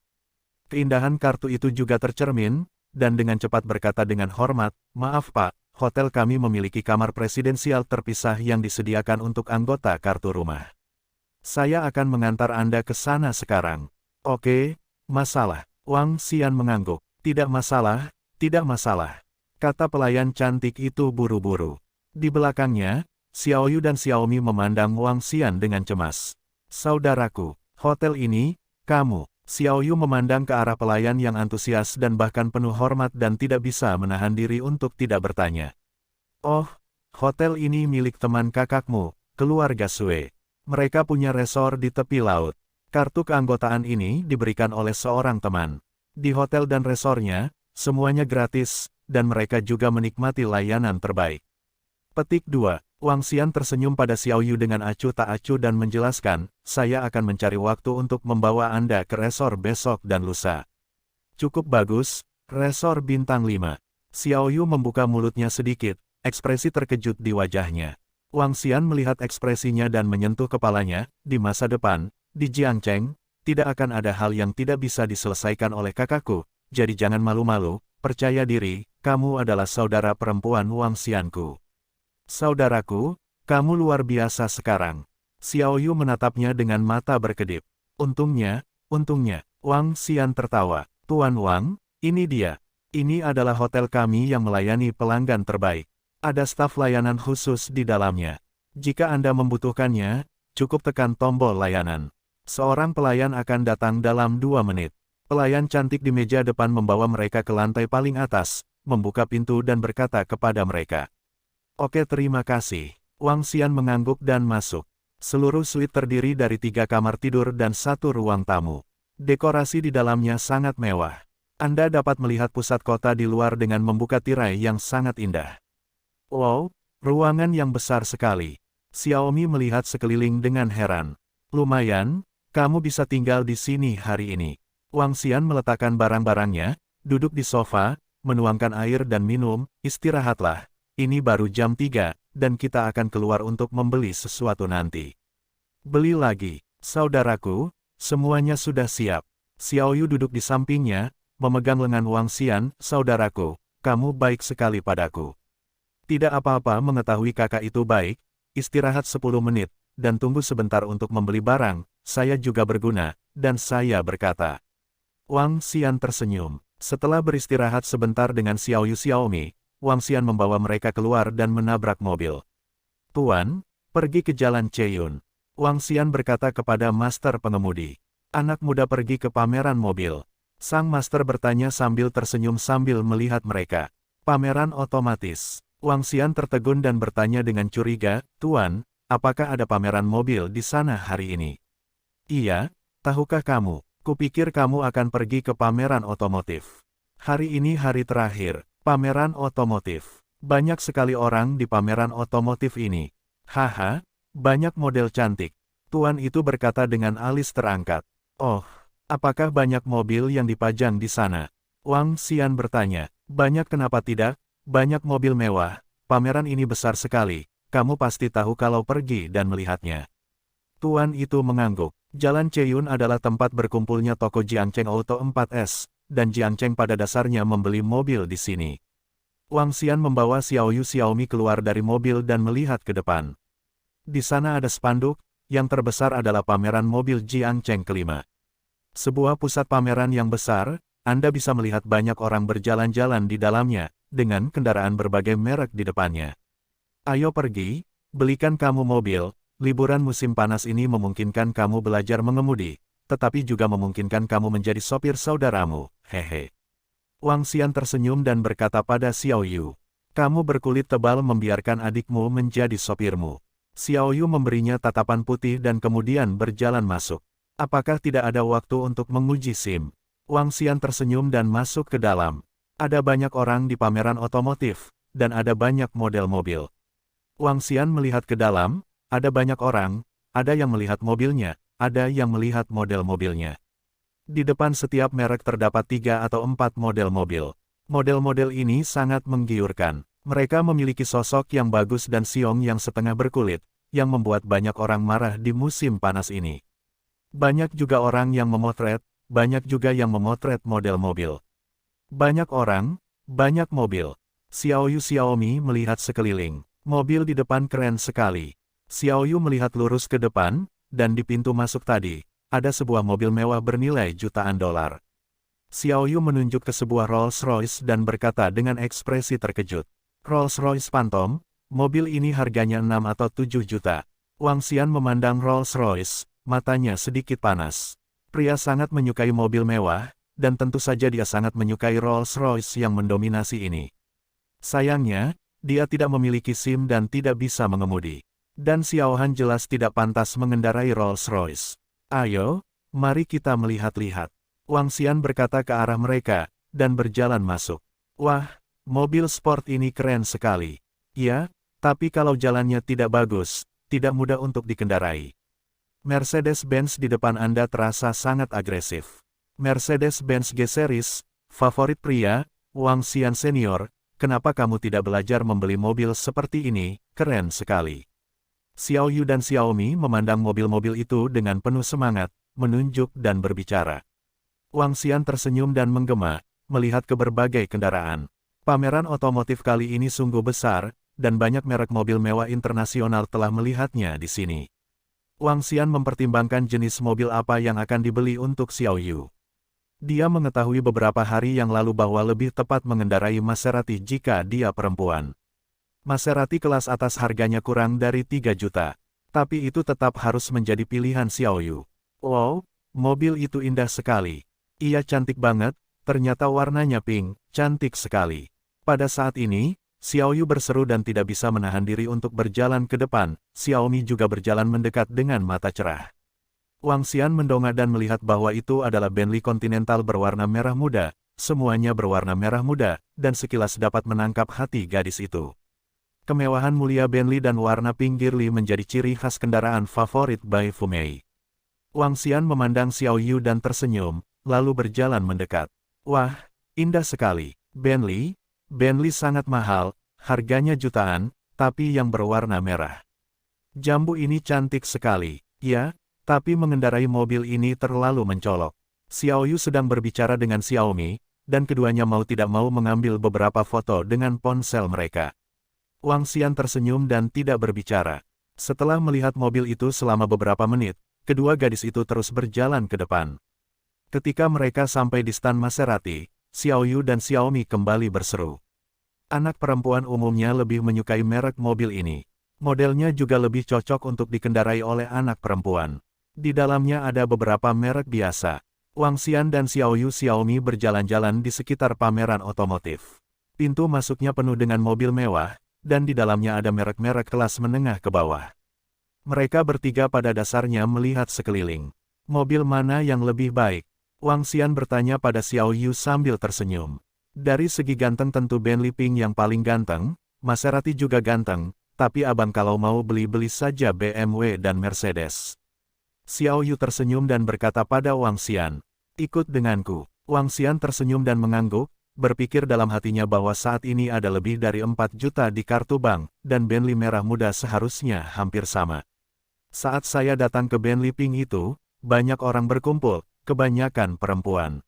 Keindahan kartu itu juga tercermin, dan dengan cepat berkata dengan hormat, "Maaf Pak, hotel kami memiliki kamar presidensial terpisah yang disediakan untuk anggota kartu rumah. Saya akan mengantar Anda ke sana sekarang." "Oke, masalah." Wang Xian mengangguk. "Tidak masalah, tidak masalah," kata pelayan cantik itu buru-buru. Di belakangnya, Xiaoyu dan Xiaomi memandang Wang Xian dengan cemas. "Saudaraku, hotel ini, kamu." Xiaoyu memandang ke arah pelayan yang antusias dan bahkan penuh hormat dan tidak bisa menahan diri untuk tidak bertanya. "Oh, hotel ini milik teman kakakmu, keluarga Sue. Mereka punya resor di tepi laut. Kartu keanggotaan ini diberikan oleh seorang teman. Di hotel dan resornya, semuanya gratis, dan mereka juga menikmati layanan terbaik." Petik 2. Wang Xian tersenyum pada Xiaoyu dengan acuh tak acuh dan menjelaskan, "Saya akan mencari waktu untuk membawa Anda ke resor besok dan lusa." "Cukup bagus, resor bintang 5. Xiaoyu membuka mulutnya sedikit, ekspresi terkejut di wajahnya. Wang Xian melihat ekspresinya dan menyentuh kepalanya. "Di masa depan, di Jiangcheng, tidak akan ada hal yang tidak bisa diselesaikan oleh kakakku, jadi jangan malu-malu, percaya diri, kamu adalah saudara perempuan Wang Xianku." "Saudaraku, kamu luar biasa sekarang." Xiaoyu menatapnya dengan mata berkedip. Untungnya, Wang Xian tertawa. "Tuan Wang, ini dia. Ini adalah hotel kami yang melayani pelanggan terbaik. Ada staf layanan khusus di dalamnya. Jika Anda membutuhkannya, cukup tekan tombol layanan. Seorang pelayan akan datang dalam 2 menit." Pelayan cantik di meja depan membawa mereka ke lantai paling atas, membuka pintu dan berkata kepada mereka, "Oke, terima kasih." Wang Xian mengangguk dan masuk. Seluruh suite terdiri dari 3 kamar tidur dan 1 ruang tamu. Dekorasi di dalamnya sangat mewah. Anda dapat melihat pusat kota di luar dengan membuka tirai yang sangat indah. "Wow, ruangan yang besar sekali." Xiaomi melihat sekeliling dengan heran. "Lumayan, kamu bisa tinggal di sini hari ini." Wang Xian meletakkan barang-barangnya, duduk di sofa, menuangkan air dan minum. "Istirahatlah. Ini baru jam 3, dan kita akan keluar untuk membeli sesuatu nanti." "Beli lagi, saudaraku, semuanya sudah siap." Xiaoyu duduk di sampingnya, memegang lengan Wang Xian. "Saudaraku, kamu baik sekali padaku." "Tidak apa-apa, mengetahui kakak itu baik. Istirahat 10 menit, dan tunggu sebentar untuk membeli barang, saya juga berguna." Dan saya berkata. Wang Xian tersenyum. Setelah beristirahat sebentar dengan Xiaoyu Xiaomi, Wang Xian membawa mereka keluar dan menabrak mobil. "Tuan, pergi ke Jalan Cheyun." Wang Xian berkata kepada master pengemudi. Anak muda pergi ke pameran mobil. Sang master bertanya sambil tersenyum sambil melihat mereka. "Pameran otomatis." Wang Xian tertegun dan bertanya dengan curiga, "Tuan, apakah ada pameran mobil di sana hari ini?" "Iya, tahukah kamu, kupikir kamu akan pergi ke pameran otomotif. Hari ini hari terakhir. Pameran otomotif. Banyak sekali orang di pameran otomotif ini. Haha, banyak model cantik." Tuan itu berkata dengan alis terangkat. "Oh, apakah banyak mobil yang dipajang di sana?" Wang Xian bertanya. "Banyak, kenapa tidak? Banyak mobil mewah. Pameran ini besar sekali. Kamu pasti tahu kalau pergi dan melihatnya." Tuan itu mengangguk. Jalan Cheyun adalah tempat berkumpulnya toko Jiangcheng Auto 4S. Dan Jiangcheng pada dasarnya membeli mobil di sini. Wang Xian membawa Xiaoyu Xiaomi keluar dari mobil dan melihat ke depan. Di sana ada spanduk, yang terbesar adalah pameran mobil Jiangcheng kelima. Sebuah pusat pameran yang besar, Anda bisa melihat banyak orang berjalan-jalan di dalamnya, dengan kendaraan berbagai merek di depannya. "Ayo pergi, belikan kamu mobil." Liburan musim panas ini memungkinkan kamu belajar mengemudi, tetapi juga memungkinkan kamu menjadi sopir saudaramu, hehe. Wang Xian tersenyum dan berkata pada Xiaoyu, "Kamu berkulit tebal membiarkan adikmu menjadi sopirmu." Xiaoyu memberinya tatapan putih dan kemudian berjalan masuk. "Apakah tidak ada waktu untuk menguji SIM?" Wang Xian tersenyum dan masuk ke dalam. Ada banyak orang di pameran otomotif, dan ada banyak model mobil. Wang Xian melihat ke dalam, ada banyak orang, ada yang melihat mobilnya, ada yang melihat model mobilnya. Di depan setiap merek terdapat 3 atau 4 model mobil. Model-model ini sangat menggiurkan. Mereka memiliki sosok yang bagus dan siong yang setengah berkulit, yang membuat banyak orang marah di musim panas ini. Banyak juga orang yang memotret, banyak juga yang memotret model mobil. Banyak orang, banyak mobil. Xiaoyu Xiaomi melihat sekeliling. Mobil di depan keren sekali. Xiaoyu melihat lurus ke depan, dan di pintu masuk tadi, ada sebuah mobil mewah bernilai jutaan dolar. Xiaoyu menunjuk ke sebuah Rolls-Royce dan berkata dengan ekspresi terkejut. Rolls-Royce Phantom, mobil ini harganya 6 atau 7 juta. Wang Xian memandang Rolls-Royce, matanya sedikit panas. Pria sangat menyukai mobil mewah, dan tentu saja dia sangat menyukai Rolls-Royce yang mendominasi ini. Sayangnya, dia tidak memiliki SIM dan tidak bisa mengemudi. Dan Xiao Han jelas tidak pantas mengendarai Rolls-Royce. Ayo, mari kita melihat-lihat. Wang Xian berkata ke arah mereka, dan berjalan masuk. Wah, mobil sport ini keren sekali. Ya, tapi kalau jalannya tidak bagus, tidak mudah untuk dikendarai. Mercedes-Benz di depan Anda terasa sangat agresif. Mercedes-Benz G-Series, favorit pria, Wang Xian Senior, kenapa kamu tidak belajar membeli mobil seperti ini, keren sekali. Xiaoyu dan Xiaomi memandang mobil-mobil itu dengan penuh semangat, menunjuk dan berbicara. Wang Xian tersenyum dan menggema, melihat ke berbagai kendaraan. Pameran otomotif kali ini sungguh besar, dan banyak merek mobil mewah internasional telah melihatnya di sini. Wang Xian mempertimbangkan jenis mobil apa yang akan dibeli untuk Xiaoyu. Dia mengetahui beberapa hari yang lalu bahwa lebih tepat mengendarai Maserati jika dia perempuan. Maserati kelas atas harganya kurang dari 3 juta. Tapi itu tetap harus menjadi pilihan Xiaoyu. Wow, mobil itu indah sekali. Ia cantik banget, ternyata warnanya pink, cantik sekali. Pada saat ini, Xiaoyu berseru dan tidak bisa menahan diri untuk berjalan ke depan. Xiaomi juga berjalan mendekat dengan mata cerah. Wang Xian mendongak dan melihat bahwa itu adalah Bentley Continental berwarna merah muda, semuanya berwarna merah muda, dan sekilas dapat menangkap hati gadis itu. Kemewahan mulia Bentley dan warna pinggirli menjadi ciri khas kendaraan favorit Bai Fumei. Wang Xian memandang Xiaoyu dan tersenyum, lalu berjalan mendekat. Wah, indah sekali. Bentley sangat mahal, harganya jutaan, tapi yang berwarna merah. Jambu ini cantik sekali, ya. Tapi mengendarai mobil ini terlalu mencolok. Xiaoyu sedang berbicara dengan Xiaomi, dan keduanya mau tidak mau mengambil beberapa foto dengan ponsel mereka. Wang Xian tersenyum dan tidak berbicara. Setelah melihat mobil itu selama beberapa menit, kedua gadis itu terus berjalan ke depan. Ketika mereka sampai di stan Maserati, Xiaoyu dan Xiaomi kembali berseru. Anak perempuan umumnya lebih menyukai merek mobil ini. Modelnya juga lebih cocok untuk dikendarai oleh anak perempuan. Di dalamnya ada beberapa merek biasa. Wang Xian dan Xiaoyu Xiaomi berjalan-jalan di sekitar pameran otomotif. Pintu masuknya penuh dengan mobil mewah, dan di dalamnya ada merek-merek kelas menengah ke bawah. Mereka bertiga pada dasarnya melihat sekeliling. Mobil mana yang lebih baik? Wang Xian bertanya pada Xiaoyu sambil tersenyum. Dari segi ganteng tentu Bentley Pink yang paling ganteng, Maserati juga ganteng, tapi abang kalau mau beli-beli saja BMW dan Mercedes. Xiaoyu tersenyum dan berkata pada Wang Xian, ikut denganku. Wang Xian tersenyum dan mengangguk, berpikir dalam hatinya bahwa saat ini ada lebih dari 4 juta di kartu bank, dan Bentley merah muda seharusnya hampir sama. Saat saya datang ke Bentley Pink itu, banyak orang berkumpul, kebanyakan perempuan.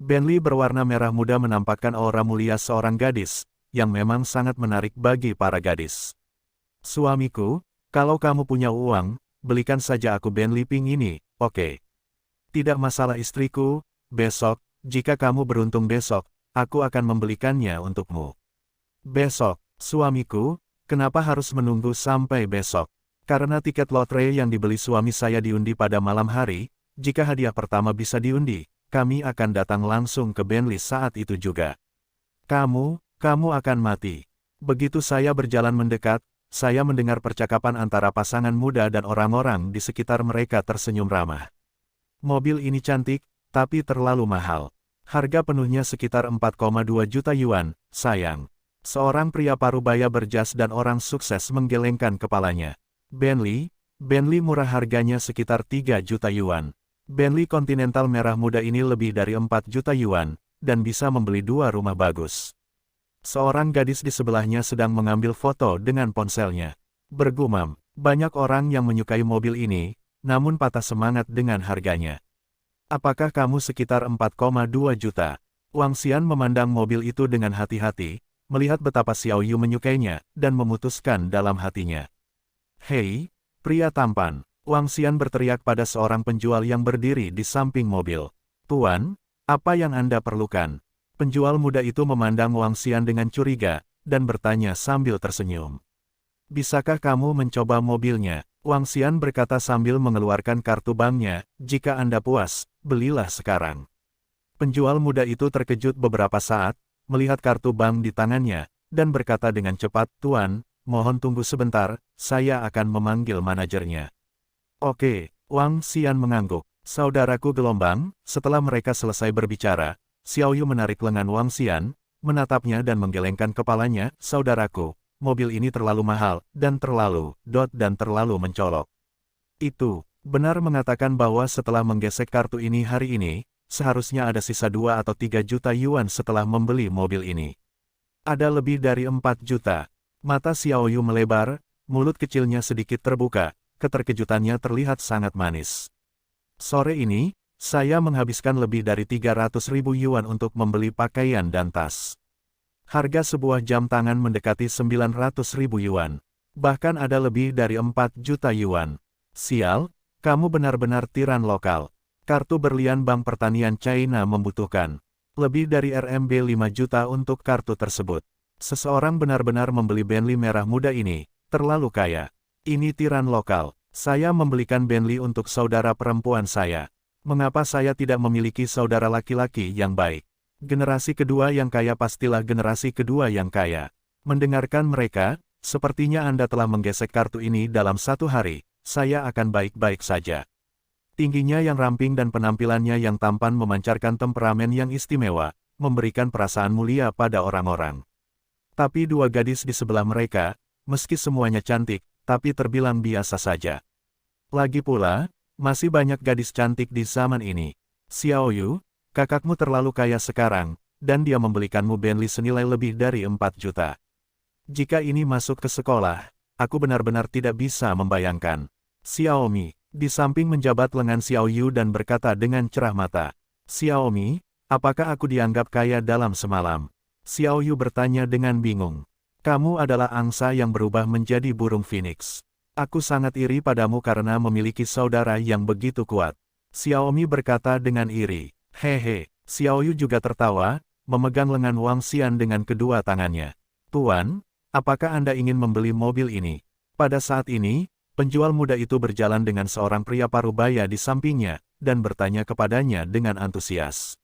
Bentley berwarna merah muda menampakkan aura mulia seorang gadis, yang memang sangat menarik bagi para gadis. Suamiku, kalau kamu punya uang, belikan saja aku Bentley Pink ini, oke? Tidak masalah istriku, besok, jika kamu beruntung besok, aku akan membelikannya untukmu. Besok, suamiku, kenapa harus menunggu sampai besok? Karena tiket lotre yang dibeli suami saya diundi pada malam hari, jika hadiah pertama bisa diundi, kami akan datang langsung ke Bentley saat itu juga. Kamu akan mati. Begitu saya berjalan mendekat, saya mendengar percakapan antara pasangan muda dan orang-orang di sekitar mereka tersenyum ramah. Mobil ini cantik, tapi terlalu mahal. Harga penuhnya sekitar 4,2 juta yuan, sayang. Seorang pria parubaya berjas dan orang sukses menggelengkan kepalanya. Bentley murah, harganya sekitar 3 juta yuan. Bentley Continental merah muda ini lebih dari 4 juta yuan, dan bisa membeli 2 rumah bagus. Seorang gadis di sebelahnya sedang mengambil foto dengan ponselnya. Bergumam, banyak orang yang menyukai mobil ini, namun patah semangat dengan harganya. Apakah kamu sekitar 4,2 juta? Wang Xian memandang mobil itu dengan hati-hati, melihat betapa Xiao Yu menyukainya, dan memutuskan dalam hatinya. Hei, pria tampan, Wang Xian berteriak pada seorang penjual yang berdiri di samping mobil. Tuan, apa yang Anda perlukan? Penjual muda itu memandang Wang Xian dengan curiga, dan bertanya sambil tersenyum. Bisakah kamu mencoba mobilnya? Wang Xian berkata sambil mengeluarkan kartu banknya, jika Anda puas, belilah sekarang. Penjual muda itu terkejut beberapa saat, melihat kartu bank di tangannya, dan berkata dengan cepat, Tuan, mohon tunggu sebentar, saya akan memanggil manajernya. Oke, Wang Xian mengangguk. Saudaraku gelombang, setelah mereka selesai berbicara, Xiao Yu menarik lengan Wang Xian, menatapnya dan menggelengkan kepalanya, saudaraku, mobil ini terlalu mahal, dan terlalu mencolok. Itu, benar mengatakan bahwa setelah menggesek kartu ini hari ini, seharusnya ada sisa 2 atau 3 juta yuan setelah membeli mobil ini. Ada lebih dari 4 juta. Mata Xiao Yu melebar, mulut kecilnya sedikit terbuka, keterkejutannya terlihat sangat manis. Sore ini, saya menghabiskan lebih dari 300.000 yuan untuk membeli pakaian dan tas. Harga sebuah jam tangan mendekati 900.000 yuan. Bahkan ada lebih dari 4 juta yuan. Sial, kamu benar-benar tiran lokal. Kartu berlian Bank Pertanian China membutuhkan lebih dari RMB 5 juta untuk kartu tersebut. Seseorang benar-benar membeli Bentley merah muda ini, terlalu kaya. Ini tiran lokal. Saya membelikan Bentley untuk saudara perempuan saya. Mengapa saya tidak memiliki saudara laki-laki yang baik? Generasi kedua yang kaya pastilah generasi kedua yang kaya. Mendengarkan mereka, sepertinya Anda telah menggesek kartu ini dalam 1 hari, saya akan baik-baik saja. Tingginya yang ramping dan penampilannya yang tampan memancarkan temperamen yang istimewa, memberikan perasaan mulia pada orang-orang. Tapi 2 gadis di sebelah mereka, meski semuanya cantik, tapi terbilang biasa saja. Lagi pula, masih banyak gadis cantik di zaman ini. Xiao Yu, kakakmu terlalu kaya sekarang, dan dia membelikanmu Bentley senilai lebih dari 4 juta. Jika ini masuk ke sekolah, aku benar-benar tidak bisa membayangkan. Xiaomi, di samping menjabat lengan Xiao Yu dan berkata dengan cerah mata. Xiaomi, apakah aku dianggap kaya dalam semalam? Xiao Yu bertanya dengan bingung. Kamu adalah angsa yang berubah menjadi burung phoenix. Aku sangat iri padamu karena memiliki saudara yang begitu kuat. Xiaomi berkata dengan iri. Hehe, Xiao Yu juga tertawa, memegang lengan Wang Xian dengan kedua tangannya. Tuan, apakah Anda ingin membeli mobil ini? Pada saat ini, penjual muda itu berjalan dengan seorang pria parubaya di sampingnya, dan bertanya kepadanya dengan antusias.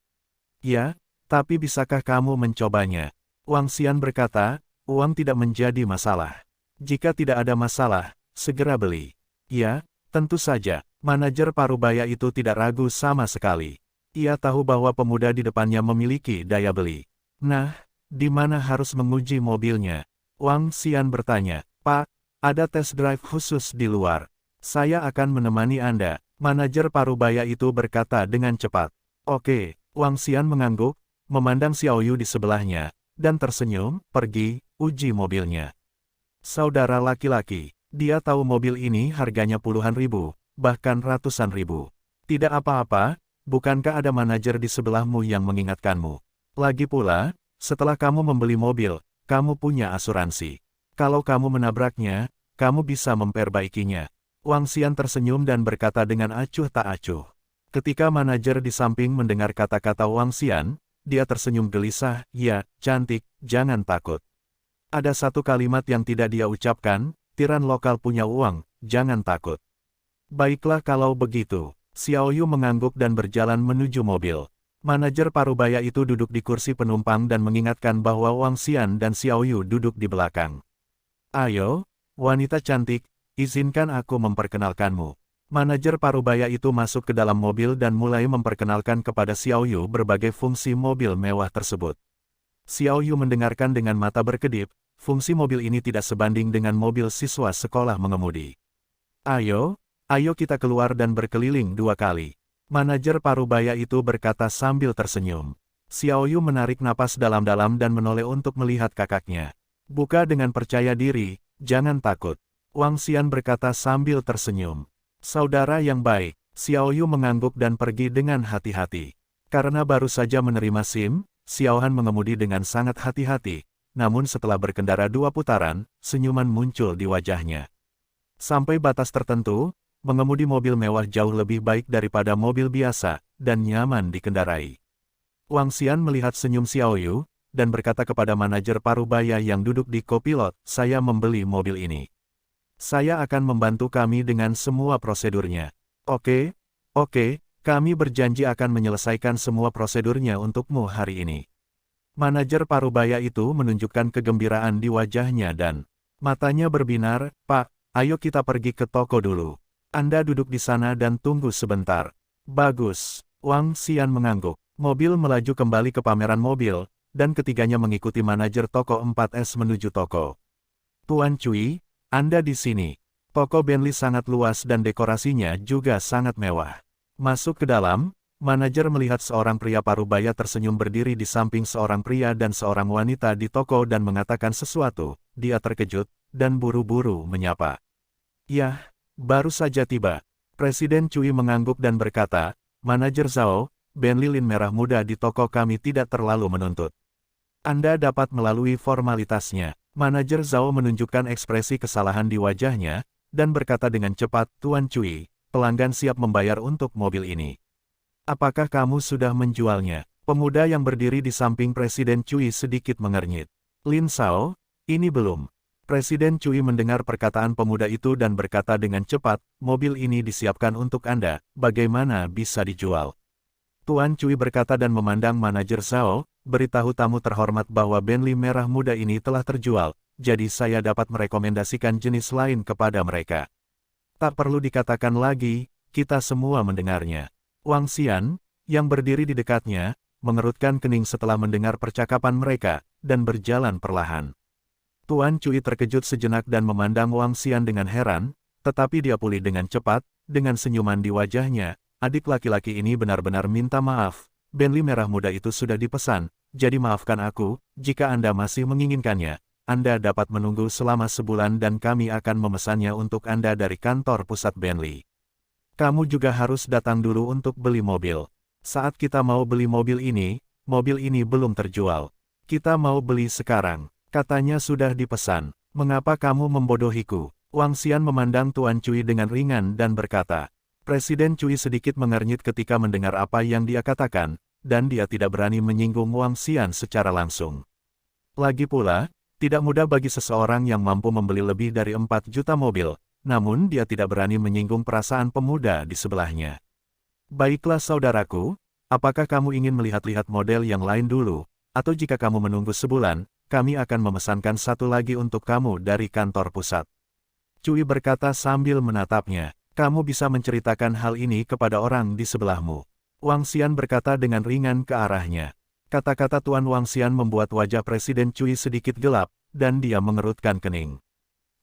Ya, tapi bisakah kamu mencobanya? Wang Xian berkata, uang tidak menjadi masalah. Jika tidak ada masalah, segera beli. Ya, tentu saja, manajer parubaya itu tidak ragu sama sekali. Ia tahu bahwa pemuda di depannya memiliki daya beli. Nah, di mana harus menguji mobilnya? Wang Xian bertanya, Pak, ada test drive khusus di luar. Saya akan menemani Anda. Manajer parubaya itu berkata dengan cepat. Oke, Wang Xian mengangguk, memandang Xiao Yu di sebelahnya, dan tersenyum, pergi, uji mobilnya. Saudara laki-laki, dia tahu mobil ini harganya puluhan ribu, bahkan ratusan ribu. Tidak apa-apa. Bukankah ada manajer di sebelahmu yang mengingatkanmu? Lagi pula, setelah kamu membeli mobil, kamu punya asuransi. Kalau kamu menabraknya, kamu bisa memperbaikinya. Wang Xian tersenyum dan berkata dengan acuh tak acuh. Ketika manajer di samping mendengar kata-kata Wang Xian, dia tersenyum gelisah, ya, cantik, jangan takut. Ada satu kalimat yang tidak dia ucapkan, tiran lokal punya uang, jangan takut. Baiklah kalau begitu. Xiao Yu mengangguk dan berjalan menuju mobil. Manajer parubaya itu duduk di kursi penumpang dan mengingatkan bahwa Wang Xian dan Xiao Yu duduk di belakang. Ayo, wanita cantik, izinkan aku memperkenalkanmu. Manajer parubaya itu masuk ke dalam mobil dan mulai memperkenalkan kepada Xiao Yu berbagai fungsi mobil mewah tersebut. Xiao Yu mendengarkan dengan mata berkedip, fungsi mobil ini tidak sebanding dengan mobil siswa sekolah mengemudi. Ayo kita keluar dan berkeliling 2 kali. Manajer parubaya itu berkata sambil tersenyum. Xiao Yu menarik napas dalam-dalam dan menoleh untuk melihat kakaknya. Buka dengan percaya diri, jangan takut. Wang Xian berkata sambil tersenyum. Saudara yang baik, Xiao Yu mengangguk dan pergi dengan hati-hati. Karena baru saja menerima SIM, Xiao Han mengemudi dengan sangat hati-hati, namun setelah berkendara 2 putaran, senyuman muncul di wajahnya. Sampai batas tertentu, mengemudi mobil mewah jauh lebih baik daripada mobil biasa, dan nyaman dikendarai. Wang Xian melihat senyum Xiao Yu, dan berkata kepada manajer parubaya yang duduk di kopilot, saya membeli mobil ini. Saya akan membantu kami dengan semua prosedurnya. Oke, kami berjanji akan menyelesaikan semua prosedurnya untukmu hari ini. Manajer parubaya itu menunjukkan kegembiraan di wajahnya dan matanya berbinar, Pak, ayo kita pergi ke toko dulu. Anda duduk di sana dan tunggu sebentar. Bagus, Wang Xian mengangguk. Mobil melaju kembali ke pameran mobil, dan ketiganya mengikuti manajer toko 4S menuju toko. Tuan Cui, Anda di sini. Toko Bentley sangat luas dan dekorasinya juga sangat mewah. Masuk ke dalam, manajer melihat seorang pria parubaya tersenyum berdiri di samping seorang pria dan seorang wanita di toko dan mengatakan sesuatu. Dia terkejut, dan buru-buru menyapa. Yah, baru saja tiba. Presiden Cui mengangguk dan berkata, Manajer Zhao, Bentley lin merah muda di toko kami tidak terlalu menuntut. Anda dapat melalui formalitasnya. Manajer Zhao menunjukkan ekspresi kesalahan di wajahnya, dan berkata dengan cepat, Tuan Cui, pelanggan siap membayar untuk mobil ini. Apakah kamu sudah menjualnya? Pemuda yang berdiri di samping Presiden Cui sedikit mengernyit. Lin Zhao, ini belum. Presiden Cui mendengar perkataan pemuda itu dan berkata dengan cepat, mobil ini disiapkan untuk Anda, bagaimana bisa dijual? Tuan Cui berkata dan memandang manajer Zhao, beritahu tamu terhormat bahwa Bentley merah muda ini telah terjual, jadi saya dapat merekomendasikan jenis lain kepada mereka. Tak perlu dikatakan lagi, kita semua mendengarnya. Wang Xian, yang berdiri di dekatnya, mengerutkan kening setelah mendengar percakapan mereka, dan berjalan perlahan. Tuan Cui terkejut sejenak dan memandang Wang Xian dengan heran, tetapi dia pulih dengan cepat, dengan senyuman di wajahnya. Adik laki-laki ini benar-benar minta maaf, Bentley merah muda itu sudah dipesan, jadi maafkan aku, jika Anda masih menginginkannya, Anda dapat menunggu selama sebulan dan kami akan memesannya untuk Anda dari kantor pusat Bentley. Kamu juga harus datang dulu untuk beli mobil. Saat kita mau beli mobil ini belum terjual. Kita mau beli sekarang, katanya sudah dipesan, mengapa kamu membodohiku? Wang Xian memandang Tuan Cui dengan ringan dan berkata, Presiden Cui sedikit mengernyit ketika mendengar apa yang dia katakan, dan dia tidak berani menyinggung Wang Xian secara langsung. Lagi pula, tidak mudah bagi seseorang yang mampu membeli lebih dari 4 juta mobil, namun dia tidak berani menyinggung perasaan pemuda di sebelahnya. Baiklah saudaraku, apakah kamu ingin melihat-lihat model yang lain dulu, atau jika kamu menunggu sebulan, kami akan memesankan satu lagi untuk kamu dari kantor pusat. Cui berkata sambil menatapnya. Kamu bisa menceritakan hal ini kepada orang di sebelahmu. Wang Xian berkata dengan ringan ke arahnya. Kata-kata Tuan Wang Xian membuat wajah Presiden Cui sedikit gelap, dan dia mengerutkan kening.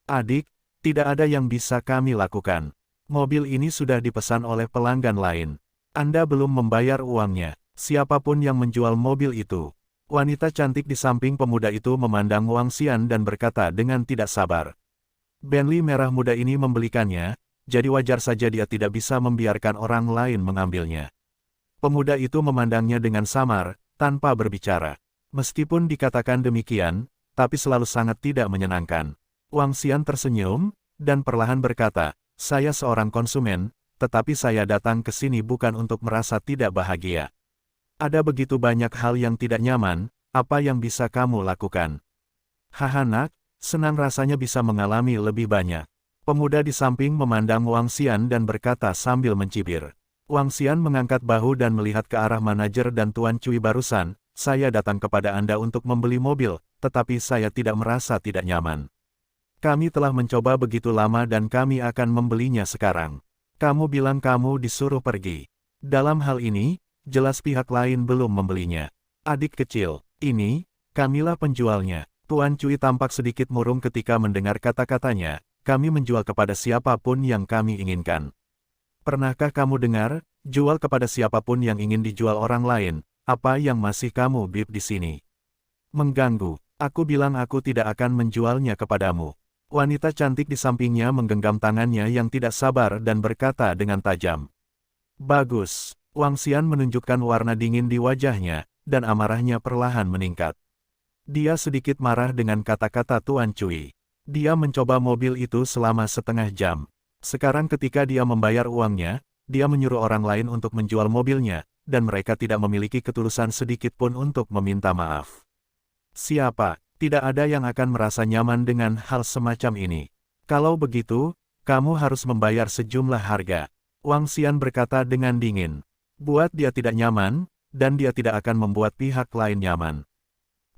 Adik, tidak ada yang bisa kami lakukan. Mobil ini sudah dipesan oleh pelanggan lain. Anda belum membayar uangnya. Siapapun yang menjual mobil itu. Wanita cantik di samping pemuda itu memandang Wang Xian dan berkata dengan tidak sabar. Bentley merah muda ini membelikannya, jadi wajar saja dia tidak bisa membiarkan orang lain mengambilnya. Pemuda itu memandangnya dengan samar, tanpa berbicara. Meskipun dikatakan demikian, tapi selalu sangat tidak menyenangkan. Wang Xian tersenyum, dan perlahan berkata, saya seorang konsumen, tetapi saya datang ke sini bukan untuk merasa tidak bahagia. Ada begitu banyak hal yang tidak nyaman, apa yang bisa kamu lakukan? Haha nak, senang rasanya bisa mengalami lebih banyak. Pemuda di samping memandang Wang Xian dan berkata sambil mencibir. Wang Xian mengangkat bahu dan melihat ke arah manajer dan Tuan Cui barusan, saya datang kepada Anda untuk membeli mobil, tetapi saya tidak merasa tidak nyaman. Kami telah mencoba begitu lama dan kami akan membelinya sekarang. Kamu bilang kamu disuruh pergi. Dalam hal ini, jelas pihak lain belum membelinya. Adik kecil, ini, kamilah penjualnya. Tuan Cui tampak sedikit murung ketika mendengar kata-katanya, kami menjual kepada siapapun yang kami inginkan. Pernahkah kamu dengar, jual kepada siapapun yang ingin dijual orang lain, apa yang masih kamu bib di sini? Mengganggu, aku bilang aku tidak akan menjualnya kepadamu. Wanita cantik di sampingnya menggenggam tangannya yang tidak sabar dan berkata dengan tajam. Bagus, Wang Xian menunjukkan warna dingin di wajahnya, dan amarahnya perlahan meningkat. Dia sedikit marah dengan kata-kata Tuan Cui. Dia mencoba mobil itu selama setengah jam. Sekarang ketika dia membayar uangnya, dia menyuruh orang lain untuk menjual mobilnya, dan mereka tidak memiliki ketulusan sedikit pun untuk meminta maaf. Siapa? Tidak ada yang akan merasa nyaman dengan hal semacam ini. Kalau begitu, kamu harus membayar sejumlah harga. Wang Xian berkata dengan dingin. Buat dia tidak nyaman, dan dia tidak akan membuat pihak lain nyaman.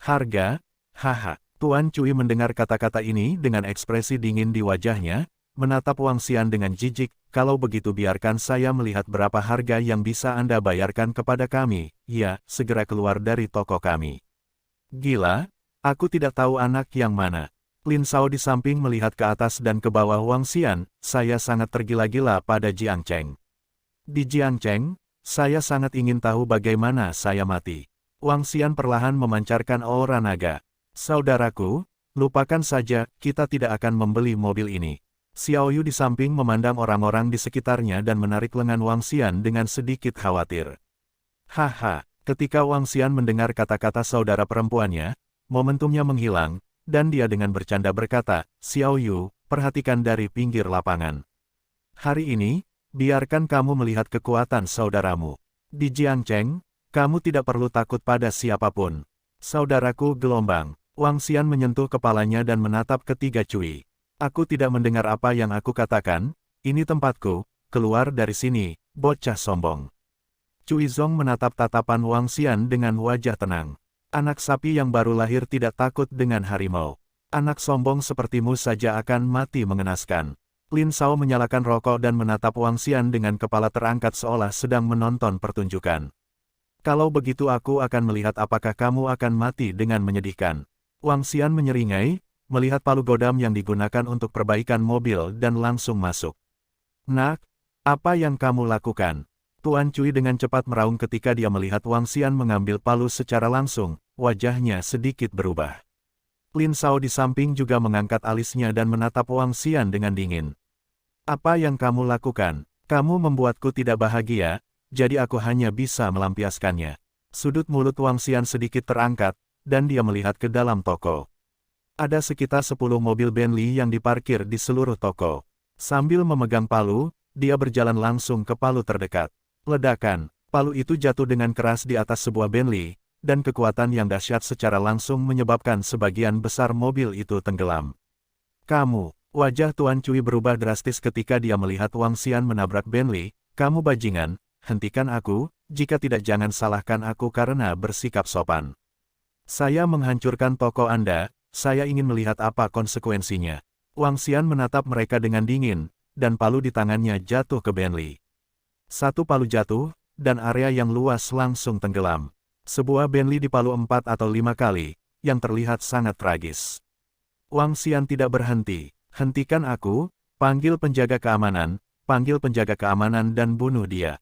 Harga? Haha. Tuan Cui mendengar kata-kata ini dengan ekspresi dingin di wajahnya, menatap Wang Xian dengan jijik, kalau begitu biarkan saya melihat berapa harga yang bisa Anda bayarkan kepada kami. Ya, segera keluar dari toko kami. Gila? Aku tidak tahu anak yang mana. Lin Shao di samping melihat ke atas dan ke bawah Wang Xian, saya sangat tergila-gila pada Jiang Cheng. Di Jiang Cheng, saya sangat ingin tahu bagaimana saya mati. Wang Xian perlahan memancarkan aura naga. Saudaraku, lupakan saja, kita tidak akan membeli mobil ini. Xiao Yu di samping memandang orang-orang di sekitarnya dan menarik lengan Wang Xian dengan sedikit khawatir. Haha, ketika Wang Xian mendengar kata-kata saudara perempuannya, momentumnya menghilang, dan dia dengan bercanda berkata, Xiao Yu, perhatikan dari pinggir lapangan. Hari ini, biarkan kamu melihat kekuatan saudaramu. Di Jiang Cheng, kamu tidak perlu takut pada siapapun. Saudaraku gelombang. Wang Xian menyentuh kepalanya dan menatap ketiga Cui. Aku tidak mendengar apa yang aku katakan, ini tempatku, keluar dari sini, bocah sombong. Cui Zong menatap tatapan Wang Xian dengan wajah tenang. Anak sapi yang baru lahir tidak takut dengan harimau. Anak sombong sepertimu saja akan mati mengenaskan. Lin Shao menyalakan rokok dan menatap Wang Xian dengan kepala terangkat seolah sedang menonton pertunjukan. Kalau begitu aku akan melihat apakah kamu akan mati dengan menyedihkan. Wang Xian menyeringai, melihat palu godam yang digunakan untuk perbaikan mobil dan langsung masuk. Nak, apa yang kamu lakukan? Tuan Cui dengan cepat meraung ketika dia melihat Wang Xian mengambil palu secara langsung, wajahnya sedikit berubah. Lin Shao di samping juga mengangkat alisnya dan menatap Wang Xian dengan dingin. Apa yang kamu lakukan? Kamu membuatku tidak bahagia, jadi aku hanya bisa melampiaskannya. Sudut mulut Wang Xian sedikit terangkat, dan dia melihat ke dalam toko. Ada sekitar 10 mobil Bentley yang diparkir di seluruh toko. Sambil memegang palu, dia berjalan langsung ke palu terdekat. Ledakan, palu itu jatuh dengan keras di atas sebuah Bentley, dan kekuatan yang dahsyat secara langsung menyebabkan sebagian besar mobil itu tenggelam. Kamu, wajah Tuan Cui berubah drastis ketika dia melihat Wang Xian menabrak Bentley, kamu bajingan, hentikan aku, jika tidak jangan salahkan aku karena bersikap sopan. Saya menghancurkan toko Anda, saya ingin melihat apa konsekuensinya. Wang Xian menatap mereka dengan dingin, dan palu di tangannya jatuh ke Bentley. Satu palu jatuh, dan area yang luas langsung tenggelam. Sebuah Bentley dipalu 4 atau 5 kali, yang terlihat sangat tragis. Wang Xian tidak berhenti. Hentikan aku, panggil penjaga keamanan dan bunuh dia.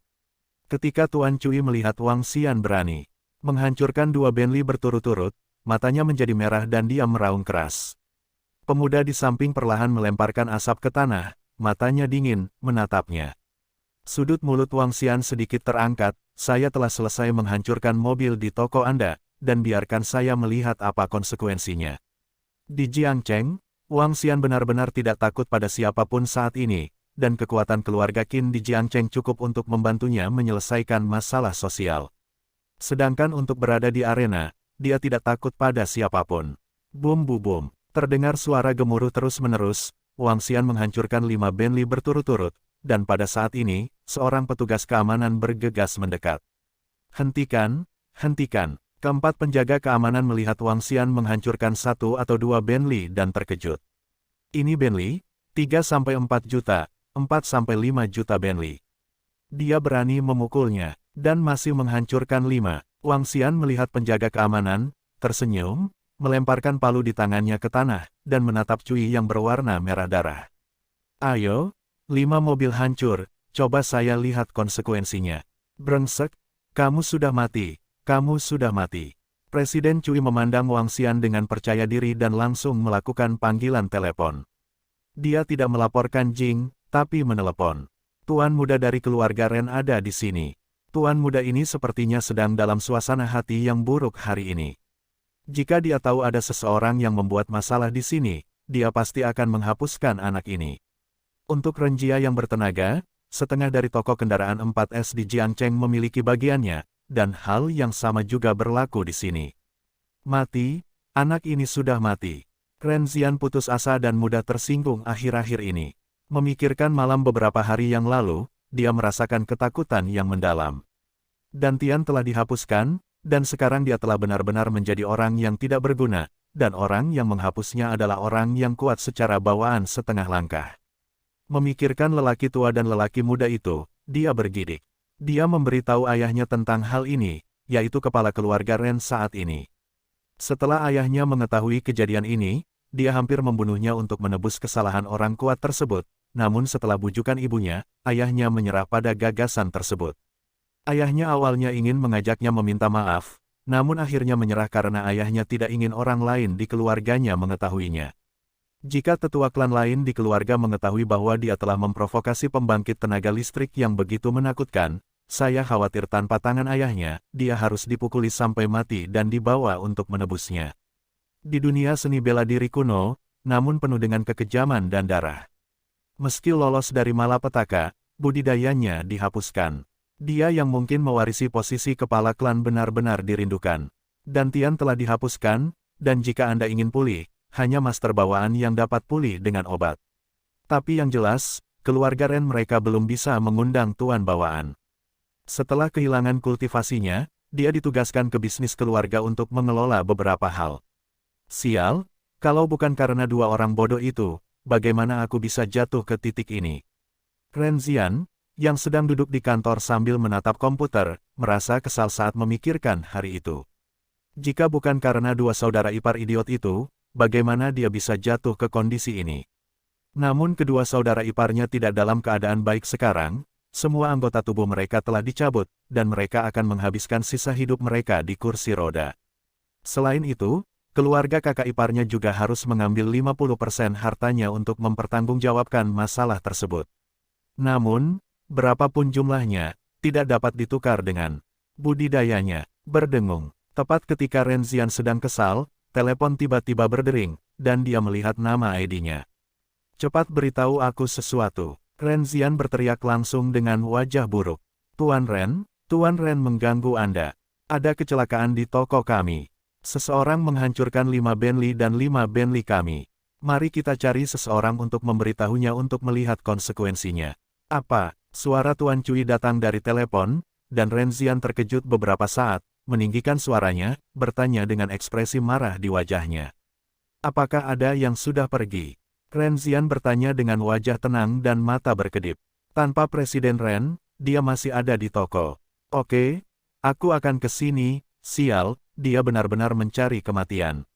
Ketika Tuan Cui melihat Wang Xian berani menghancurkan 2 Bentley berturut-turut, matanya menjadi merah dan dia meraung keras. Pemuda di samping perlahan melemparkan asap ke tanah, matanya dingin, menatapnya. Sudut mulut Wang Xian sedikit terangkat, saya telah selesai menghancurkan mobil di toko Anda, dan biarkan saya melihat apa konsekuensinya. Di Jiang Cheng, Wang Xian benar-benar tidak takut pada siapapun saat ini, dan kekuatan keluarga Qin di Jiang Cheng cukup untuk membantunya menyelesaikan masalah sosial. Sedangkan untuk berada di arena, dia tidak takut pada siapapun. Bum bum bum, terdengar suara gemuruh terus-menerus, Wang Xian menghancurkan 5 Bentley berturut-turut, dan pada saat ini, seorang petugas keamanan bergegas mendekat. Hentikan, hentikan. Keempat penjaga keamanan melihat Wang Xian menghancurkan 1 atau 2 Bentley dan terkejut. Ini Bentley, 3-4 juta, 4-5 juta Bentley. Dia berani memukulnya, dan masih menghancurkan 5. Wang Xian melihat penjaga keamanan, tersenyum, melemparkan palu di tangannya ke tanah, dan menatap Cui yang berwarna merah darah. Ayo, 5 mobil hancur, coba saya lihat konsekuensinya. Brengsek, kamu sudah mati, kamu sudah mati. Presiden Cui memandang Wang Xian dengan percaya diri dan langsung melakukan panggilan telepon. Dia tidak melaporkan Jing, tapi menelepon. Tuan muda dari keluarga Ren ada di sini. Tuan muda ini sepertinya sedang dalam suasana hati yang buruk hari ini. Jika dia tahu ada seseorang yang membuat masalah di sini, dia pasti akan menghapuskan anak ini. Untuk Renjia yang bertenaga, setengah dari toko kendaraan 4S di Jiangcheng memiliki bagiannya, dan hal yang sama juga berlaku di sini. Mati, anak ini sudah mati. Ren Xian putus asa dan mudah tersinggung akhir-akhir ini. Memikirkan malam beberapa hari yang lalu, dia merasakan ketakutan yang mendalam. Dantian telah dihapuskan, dan sekarang dia telah benar-benar menjadi orang yang tidak berguna, dan orang yang menghapusnya adalah orang yang kuat secara bawaan setengah langkah. Memikirkan lelaki tua dan lelaki muda itu, dia bergidik. Dia memberitahu ayahnya tentang hal ini, yaitu kepala keluarga Ren saat ini. Setelah ayahnya mengetahui kejadian ini, dia hampir membunuhnya untuk menebus kesalahan orang kuat tersebut, namun setelah bujukan ibunya, ayahnya menyerah pada gagasan tersebut. Ayahnya awalnya ingin mengajaknya meminta maaf, namun akhirnya menyerah karena ayahnya tidak ingin orang lain di keluarganya mengetahuinya. Jika tetua klan lain di keluarga mengetahui bahwa dia telah memprovokasi pembangkit tenaga listrik yang begitu menakutkan, saya khawatir tanpa tangan ayahnya, dia harus dipukuli sampai mati dan dibawa untuk menebusnya. Di dunia seni bela diri kuno, namun penuh dengan kekejaman dan darah. Meski lolos dari malapetaka, budidayanya dihapuskan. Dia yang mungkin mewarisi posisi kepala klan benar-benar dirindukan. Dantian telah dihapuskan, dan jika Anda ingin pulih, hanya master bawaan yang dapat pulih dengan obat. Tapi yang jelas, keluarga Ren mereka belum bisa mengundang tuan bawaan. Setelah kehilangan kultivasinya, dia ditugaskan ke bisnis keluarga untuk mengelola beberapa hal. Sial, kalau bukan karena 2 orang bodoh itu, bagaimana aku bisa jatuh ke titik ini? Ren Xian, yang sedang duduk di kantor sambil menatap komputer, merasa kesal saat memikirkan hari itu. Jika bukan karena 2 saudara ipar idiot itu, bagaimana dia bisa jatuh ke kondisi ini? Namun kedua saudara iparnya tidak dalam keadaan baik sekarang, semua anggota tubuh mereka telah dicabut, dan mereka akan menghabiskan sisa hidup mereka di kursi roda. Selain itu, keluarga kakak iparnya juga harus mengambil 50% hartanya untuk mempertanggungjawabkan masalah tersebut. Namun, berapapun jumlahnya, tidak dapat ditukar dengan budidayanya. Berdengung. Tepat ketika Ren Xian sedang kesal, telepon tiba-tiba berdering, dan dia melihat nama ID-nya. Cepat beritahu aku sesuatu. Ren Xian berteriak langsung dengan wajah buruk. Tuan Ren mengganggu Anda. Ada kecelakaan di toko kami. Seseorang menghancurkan 5 Bentley dan 5 Bentley kami. Mari kita cari seseorang untuk memberitahunya untuk melihat konsekuensinya. Apa? Suara Tuan Cui datang dari telepon, dan Ren Xian terkejut beberapa saat, meninggikan suaranya, bertanya dengan ekspresi marah di wajahnya. Apakah ada yang sudah pergi? Ren Xian bertanya dengan wajah tenang dan mata berkedip. Tanpa Presiden Ren, dia masih ada di toko. Oke, aku akan ke sini, sial. Dia benar-benar mencari kematian.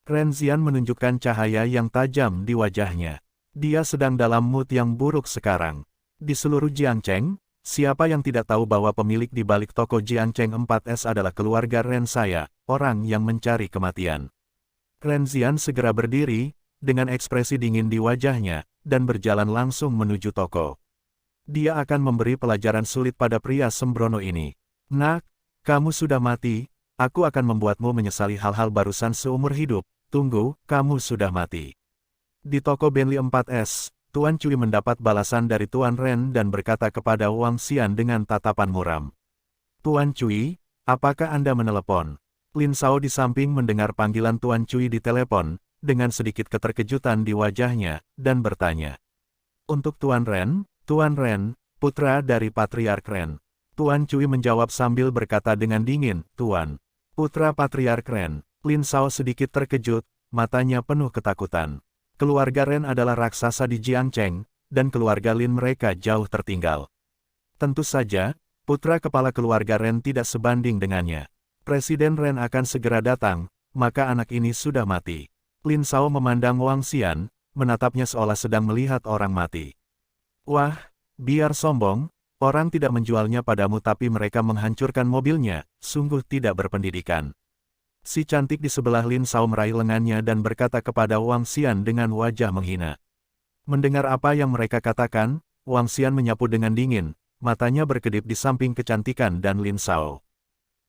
Ren Xian menunjukkan cahaya yang tajam di wajahnya. Dia sedang dalam mood yang buruk sekarang. Di seluruh Jiangcheng, siapa yang tidak tahu bahwa pemilik di balik toko Jiangcheng 4S adalah keluarga Ren saya, orang yang mencari kematian. Ren Xian segera berdiri, dengan ekspresi dingin di wajahnya, dan berjalan langsung menuju toko. Dia akan memberi pelajaran sulit pada pria sembrono ini. Nak, kamu sudah mati. Aku akan membuatmu menyesali hal-hal barusan seumur hidup. Tunggu, kamu sudah mati. Di toko Bentley 4S, Tuan Cui mendapat balasan dari Tuan Ren dan berkata kepada Wang Xian dengan tatapan muram. Tuan Cui, apakah Anda menelepon? Lin Shao di samping mendengar panggilan Tuan Cui di telepon, dengan sedikit keterkejutan di wajahnya, dan bertanya. Untuk Tuan Ren, putra dari Patriark Ren. Tuan Cui menjawab sambil berkata dengan dingin, Tuan. Putra Patriark Ren. Lin Shao sedikit terkejut, matanya penuh ketakutan. Keluarga Ren adalah raksasa di Jiangcheng, dan keluarga Lin mereka jauh tertinggal. Tentu saja, putra kepala keluarga Ren tidak sebanding dengannya. Presiden Ren akan segera datang, maka anak ini sudah mati. Lin Zhao memandang Wang Xian, menatapnya seolah sedang melihat orang mati. Wah, biar sombong, orang tidak menjualnya padamu tapi mereka menghancurkan mobilnya, sungguh tidak berpendidikan. Si cantik di sebelah Lin Zhao meraih lengannya dan berkata kepada Wang Xian dengan wajah menghina. Mendengar apa yang mereka katakan, Wang Xian menyapu dengan dingin, matanya berkedip di samping kecantikan dan Lin Zhao.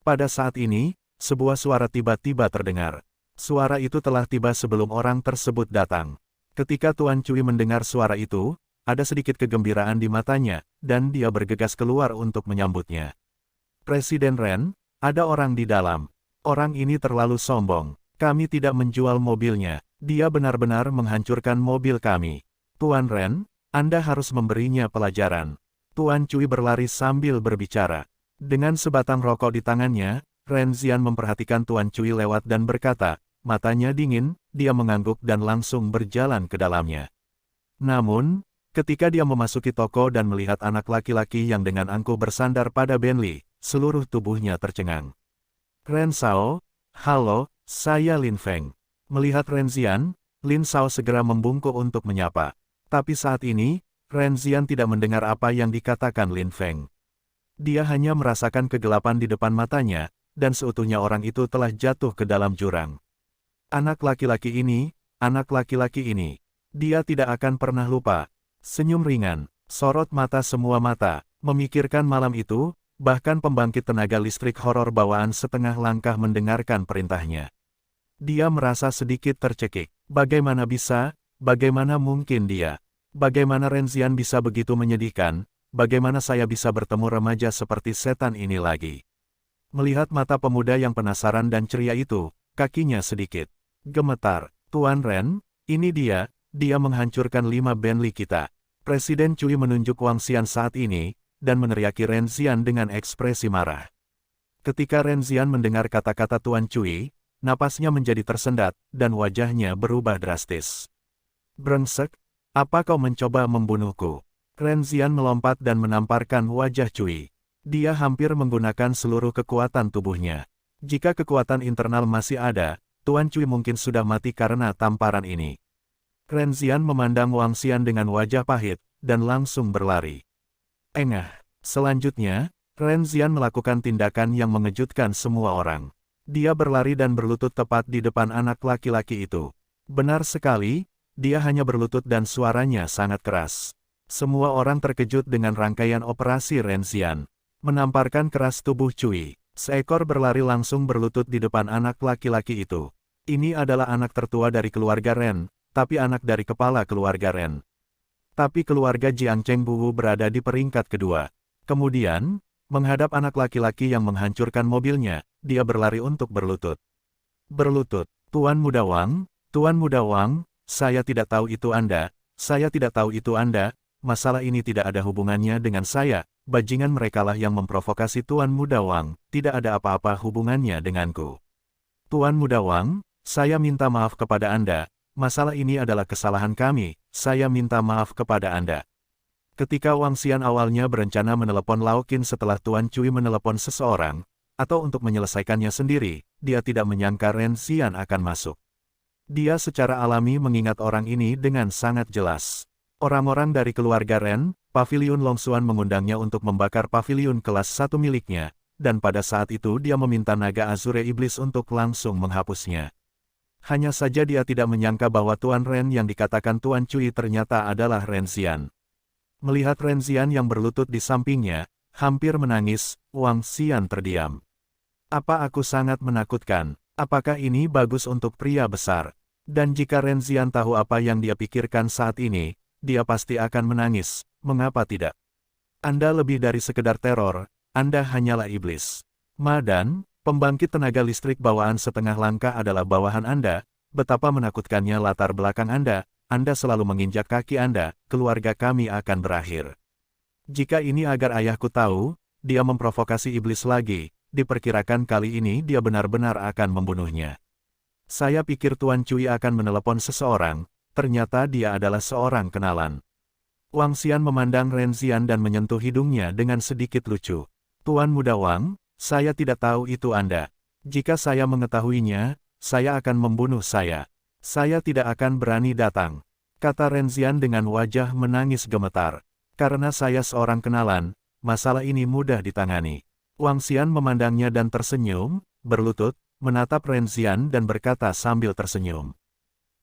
Pada saat ini, sebuah suara tiba-tiba terdengar. Suara itu telah tiba sebelum orang tersebut datang. Ketika Tuan Cui mendengar suara itu, ada sedikit kegembiraan di matanya, dan dia bergegas keluar untuk menyambutnya. Presiden Ren, ada orang di dalam. Orang ini terlalu sombong. Kami tidak menjual mobilnya. Dia benar-benar menghancurkan mobil kami. Tuan Ren, Anda harus memberinya pelajaran. Tuan Cui berlari sambil berbicara. Dengan sebatang rokok di tangannya, Ren Xian memperhatikan Tuan Cui lewat dan berkata, matanya dingin, dia mengangguk dan langsung berjalan ke dalamnya. Namun, ketika dia memasuki toko dan melihat anak laki-laki yang dengan angkuh bersandar pada Bentley, seluruh tubuhnya tercengang. Ren Zhao, halo, saya Lin Feng. Melihat Ren Xian, Lin Zhao segera membungkuk untuk menyapa. Tapi saat ini, Ren Xian tidak mendengar apa yang dikatakan Lin Feng. Dia hanya merasakan kegelapan di depan matanya, dan seutuhnya orang itu telah jatuh ke dalam jurang. Anak laki-laki ini, dia tidak akan pernah lupa. Senyum ringan, sorot mata semua mata, memikirkan malam itu, bahkan pembangkit tenaga listrik horor bawaan setengah langkah mendengarkan perintahnya. Dia merasa sedikit tercekik. Bagaimana bisa, bagaimana mungkin dia? Bagaimana Ren Xian bisa begitu menyedihkan? Bagaimana saya bisa bertemu remaja seperti setan ini lagi? Melihat mata pemuda yang penasaran dan ceria itu, kakinya sedikit gemetar. Tuan Ren, ini dia menghancurkan 5 Bentley kita. Presiden Cui menunjuk Wang Xian saat ini, dan meneriaki Ren Xian dengan ekspresi marah. Ketika Ren Xian mendengar kata-kata Tuan Cui, napasnya menjadi tersendat, dan wajahnya berubah drastis. Brengsek, apa kau mencoba membunuhku? Ren Xian melompat dan menamparkan wajah Cui. Dia hampir menggunakan seluruh kekuatan tubuhnya. Jika kekuatan internal masih ada, Tuan Cui mungkin sudah mati karena tamparan ini. Ren Xian memandang Wang Xian dengan wajah pahit, dan langsung berlari. Engah. Selanjutnya, Ren Xian melakukan tindakan yang mengejutkan semua orang. Dia berlari dan berlutut tepat di depan anak laki-laki itu. Benar sekali, dia hanya berlutut dan suaranya sangat keras. Semua orang terkejut dengan rangkaian operasi Ren Xian. Menamparkan keras tubuh Cui. Seekor berlari langsung berlutut di depan anak laki-laki itu. Ini adalah anak tertua dari keluarga Ren, tapi anak dari kepala keluarga Ren. Tapi keluarga Jiang Cheng Bu berada di peringkat kedua. Kemudian, menghadap anak laki-laki yang menghancurkan mobilnya, dia berlari untuk berlutut. Berlutut, Tuan Muda Wang, saya tidak tahu itu Anda, masalah ini tidak ada hubungannya dengan saya, bajingan merekalah yang memprovokasi Tuan Muda Wang, tidak ada apa-apa hubungannya denganku. Tuan Muda Wang, saya minta maaf kepada Anda, masalah ini adalah kesalahan kami, saya minta maaf kepada Anda. Ketika Wang Xian awalnya berencana menelepon Lao Qin setelah Tuan Cui menelepon seseorang, atau untuk menyelesaikannya sendiri, dia tidak menyangka Ren Xian akan masuk. Dia secara alami mengingat orang ini dengan sangat jelas. Orang-orang dari keluarga Ren, Paviliun Longxuan mengundangnya untuk membakar paviliun kelas 1 miliknya, dan pada saat itu dia meminta naga Azure Iblis untuk langsung menghapusnya. Hanya saja dia tidak menyangka bahwa Tuan Ren yang dikatakan Tuan Cui ternyata adalah Ren Xian. Melihat Ren Xian yang berlutut di sampingnya, hampir menangis, Wang Xian terdiam. Apa aku sangat menakutkan? Apakah ini bagus untuk pria besar? Dan jika Ren Xian tahu apa yang dia pikirkan saat ini, dia pasti akan menangis. Mengapa tidak? Anda lebih dari sekedar teror, Anda hanyalah iblis. Dan pembangkit tenaga listrik bawaan setengah langkah adalah bawahan Anda, betapa menakutkannya latar belakang Anda selalu menginjak kaki Anda, keluarga kami akan berakhir. Jika ini agar ayahku tahu, dia memprovokasi iblis lagi, diperkirakan kali ini dia benar-benar akan membunuhnya. Saya pikir Tuan Cui akan menelepon seseorang, ternyata dia adalah seorang kenalan. Wang Xian memandang Renzian dan menyentuh hidungnya dengan sedikit lucu. Tuan Muda Wang, saya tidak tahu itu Anda. Jika saya mengetahuinya, saya akan membunuh saya. Saya tidak akan berani datang. Kata Renzian dengan wajah menangis gemetar. Karena saya seorang kenalan, masalah ini mudah ditangani. Wang Xian memandangnya dan tersenyum, berlutut, menatap Renzian dan berkata sambil tersenyum.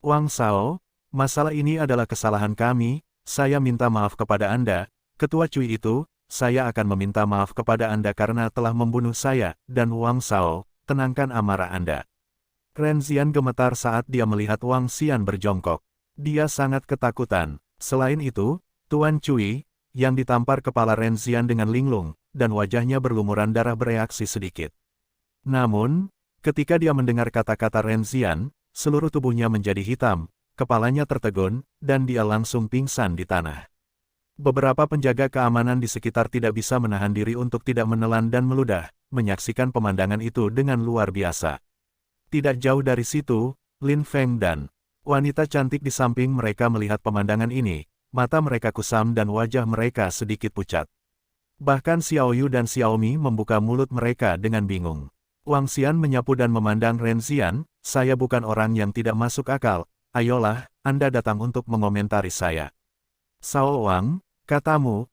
Wang Shao, masalah ini adalah kesalahan kami, saya minta maaf kepada Anda, Ketua Cui itu, saya akan meminta maaf kepada Anda karena telah membunuh saya, dan Wang Shao, tenangkan amarah Anda. Renzian gemetar saat dia melihat Wang Xian berjongkok. Dia sangat ketakutan. Selain itu, Tuan Cui, yang ditampar kepala Renzian dengan linglung, dan wajahnya berlumuran darah bereaksi sedikit. Namun, ketika dia mendengar kata-kata Renzian, seluruh tubuhnya menjadi hitam, kepalanya tertegun, dan dia langsung pingsan di tanah. Beberapa penjaga keamanan di sekitar tidak bisa menahan diri untuk tidak menelan dan meludah, menyaksikan pemandangan itu dengan luar biasa. Tidak jauh dari situ, Lin Feng dan wanita cantik di samping mereka melihat pemandangan ini, mata mereka kusam dan wajah mereka sedikit pucat. Bahkan Xiao Yu dan Xiaomi membuka mulut mereka dengan bingung. Wang Xian menyapu dan memandang Renzian, saya bukan orang yang tidak masuk akal, ayolah, Anda datang untuk mengomentari saya. Sao Wang, katamu.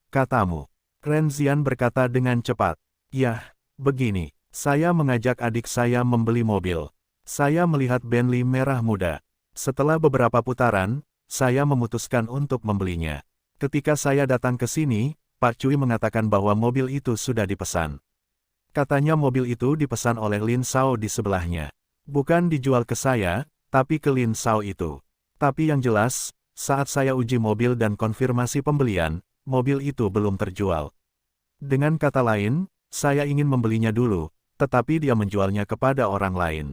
Renzian berkata dengan cepat. Yah, begini, saya mengajak adik saya membeli mobil. Saya melihat Bentley merah muda. Setelah beberapa putaran, saya memutuskan untuk membelinya. Ketika saya datang ke sini, Pak Cui mengatakan bahwa mobil itu sudah dipesan. Katanya mobil itu dipesan oleh Lin Shao di sebelahnya. Bukan dijual ke saya, tapi ke Lin Shao itu. Tapi yang jelas, saat saya uji mobil dan konfirmasi pembelian, mobil itu belum terjual. Dengan kata lain, saya ingin membelinya dulu, tetapi dia menjualnya kepada orang lain.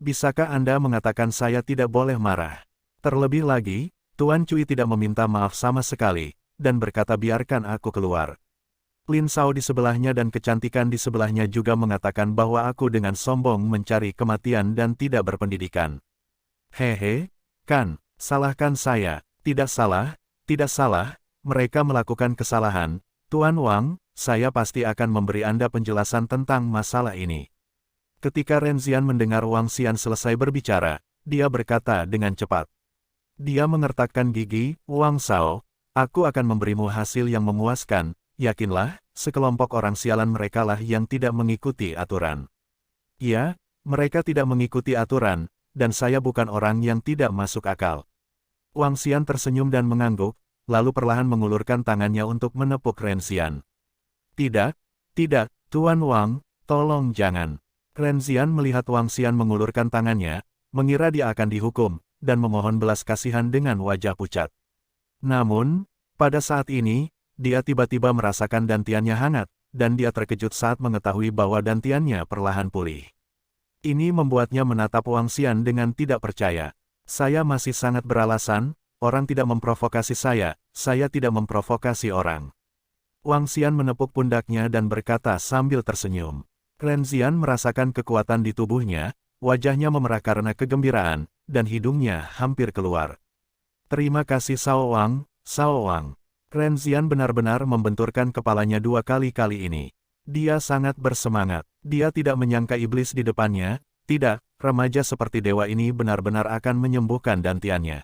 Bisakah Anda mengatakan saya tidak boleh marah? Terlebih lagi, Tuan Cui tidak meminta maaf sama sekali, dan berkata biarkan aku keluar. Lin Shao di sebelahnya dan kecantikan di sebelahnya juga mengatakan bahwa aku dengan sombong mencari kematian dan tidak berpendidikan. Hehe, kan, salahkan saya, tidak salah, mereka melakukan kesalahan. Tuan Wang, saya pasti akan memberi Anda penjelasan tentang masalah ini. Ketika Renzian mendengar Wang Xian selesai berbicara, dia berkata dengan cepat. Dia mengertakkan gigi, Wang Shao, aku akan memberimu hasil yang memuaskan, yakinlah, sekelompok orang sialan merekalah yang tidak mengikuti aturan. Ya, mereka tidak mengikuti aturan, dan saya bukan orang yang tidak masuk akal. Wang Xian tersenyum dan mengangguk, lalu perlahan mengulurkan tangannya untuk menepuk Renzian. Tidak, Tuan Wang, tolong jangan. Renzian melihat Wang Xian mengulurkan tangannya, mengira dia akan dihukum, dan memohon belas kasihan dengan wajah pucat. Namun, pada saat ini, dia tiba-tiba merasakan dantiannya hangat, dan dia terkejut saat mengetahui bahwa dantiannya perlahan pulih. Ini membuatnya menatap Wang Xian dengan tidak percaya. Saya masih sangat beralasan, orang tidak memprovokasi saya tidak memprovokasi orang. Wang Xian menepuk pundaknya dan berkata sambil tersenyum. Renzian merasakan kekuatan di tubuhnya, wajahnya memerah karena kegembiraan, dan hidungnya hampir keluar. Terima kasih Sao Wang. Renzian benar-benar membenturkan kepalanya 2 kali ini. Dia sangat bersemangat. Dia tidak menyangka iblis di depannya, tidak, remaja seperti dewa ini benar-benar akan menyembuhkan dantiannya.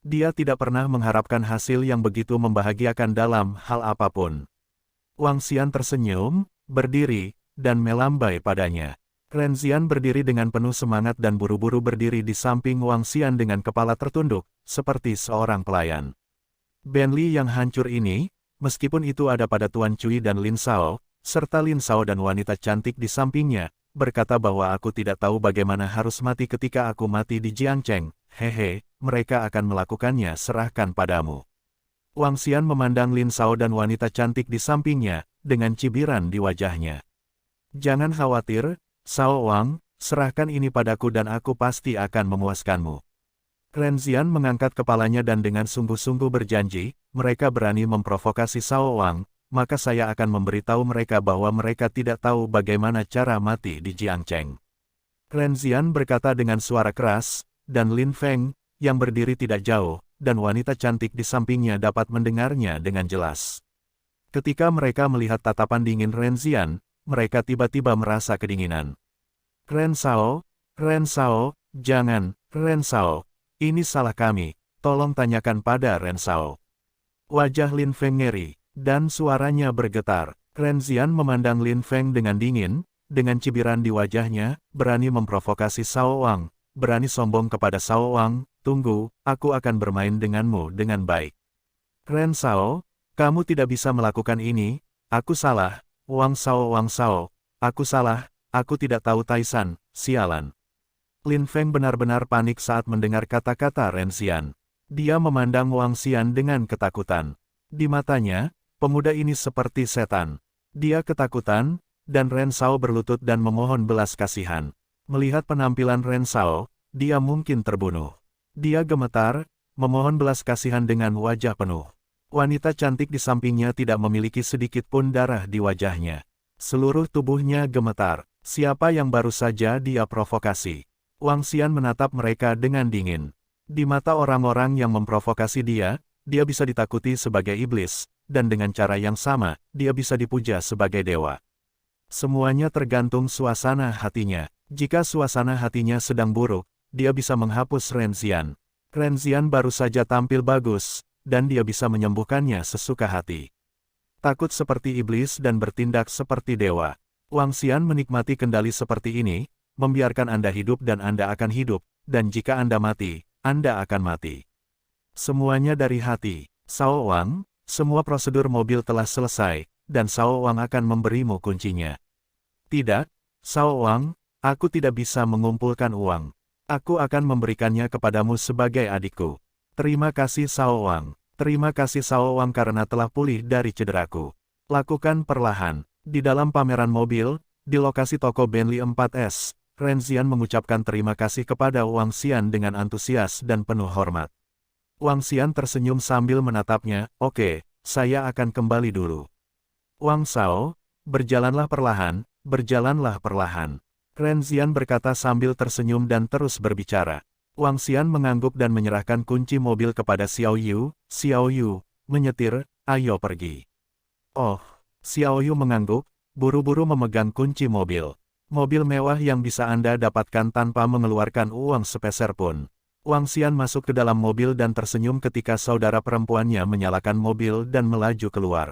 Dia tidak pernah mengharapkan hasil yang begitu membahagiakan dalam hal apapun. Wang Xian tersenyum, berdiri, dan melambai padanya. Renzian berdiri dengan penuh semangat dan buru-buru berdiri di samping Wang Xian dengan kepala tertunduk, seperti seorang pelayan. Bentley yang hancur ini, meskipun itu ada pada Tuan Cui dan Lin Shao, serta Lin Shao dan wanita cantik di sampingnya, berkata bahwa aku tidak tahu bagaimana harus mati ketika aku mati di Jiangcheng. Hehe, mereka akan melakukannya serahkan padamu. Wang Xian memandang Lin Shao dan wanita cantik di sampingnya, dengan cibiran di wajahnya. Jangan khawatir, Sao Wang, serahkan ini padaku dan aku pasti akan memuaskanmu. Renzian mengangkat kepalanya dan dengan sungguh-sungguh berjanji, mereka berani memprovokasi Sao Wang, maka saya akan memberitahu mereka bahwa mereka tidak tahu bagaimana cara mati di Jiangcheng. Renzian berkata dengan suara keras, dan Lin Feng, yang berdiri tidak jauh, dan wanita cantik di sampingnya dapat mendengarnya dengan jelas. Ketika mereka melihat tatapan dingin Renzian, mereka tiba-tiba merasa kedinginan. Ren Sao, jangan, Ren Sao, ini salah kami, tolong tanyakan pada Ren Sao. Wajah Lin Feng ngeri, dan suaranya bergetar. Renzian memandang Lin Feng dengan dingin, dengan cibiran di wajahnya, berani memprovokasi Sao Wang, berani sombong kepada Sao Wang, tunggu, aku akan bermain denganmu dengan baik. Ren Sao, kamu tidak bisa melakukan ini, aku salah, Wang Sao, aku salah, aku tidak tahu Taisan, sialan. Lin Feng benar-benar panik saat mendengar kata-kata Renzian. Dia memandang Wang Xian dengan ketakutan. Di matanya, pemuda ini seperti setan. Dia ketakutan, dan Ren Sao berlutut dan memohon belas kasihan. Melihat penampilan Ren Sao, dia mungkin terbunuh. Dia gemetar, memohon belas kasihan dengan wajah penuh. Wanita cantik di sampingnya tidak memiliki sedikit pun darah di wajahnya. Seluruh tubuhnya gemetar. Siapa yang baru saja dia provokasi? Wang Xian menatap mereka dengan dingin. Di mata orang-orang yang memprovokasi dia bisa ditakuti sebagai iblis, dan dengan cara yang sama, dia bisa dipuja sebagai dewa. Semuanya tergantung suasana hatinya. Jika suasana hatinya sedang buruk, dia bisa menghapus Renzian. Renzian baru saja tampil bagus, dan dia bisa menyembuhkannya sesuka hati. Takut seperti iblis dan bertindak seperti dewa. Wang Xian menikmati kendali seperti ini, membiarkan Anda hidup dan Anda akan hidup, dan jika Anda mati, Anda akan mati. Semuanya dari hati. Sao Wang, semua prosedur mobil telah selesai, dan Sao Wang akan memberimu kuncinya. Tidak, Sao Wang, aku tidak bisa mengumpulkan uang. Aku akan memberikannya kepadamu sebagai adikku. Terima kasih Sao Wang. Terima kasih Sao Wang karena telah pulih dari cederaku. Lakukan perlahan. Di dalam pameran mobil, di lokasi toko Bentley 4S, Renzian mengucapkan terima kasih kepada Wang Xian dengan antusias dan penuh hormat. Wang Xian tersenyum sambil menatapnya, oke, saya akan kembali dulu. Wang Sao, berjalanlah perlahan, berjalanlah perlahan. Renzian berkata sambil tersenyum dan terus berbicara. Wang Xian mengangguk dan menyerahkan kunci mobil kepada Xiao Yu, menyetir, ayo pergi. Oh, Xiao Yu mengangguk, buru-buru memegang kunci mobil. Mobil mewah yang bisa Anda dapatkan tanpa mengeluarkan uang sepeser pun. Wang Xian masuk ke dalam mobil dan tersenyum ketika saudara perempuannya menyalakan mobil dan melaju keluar.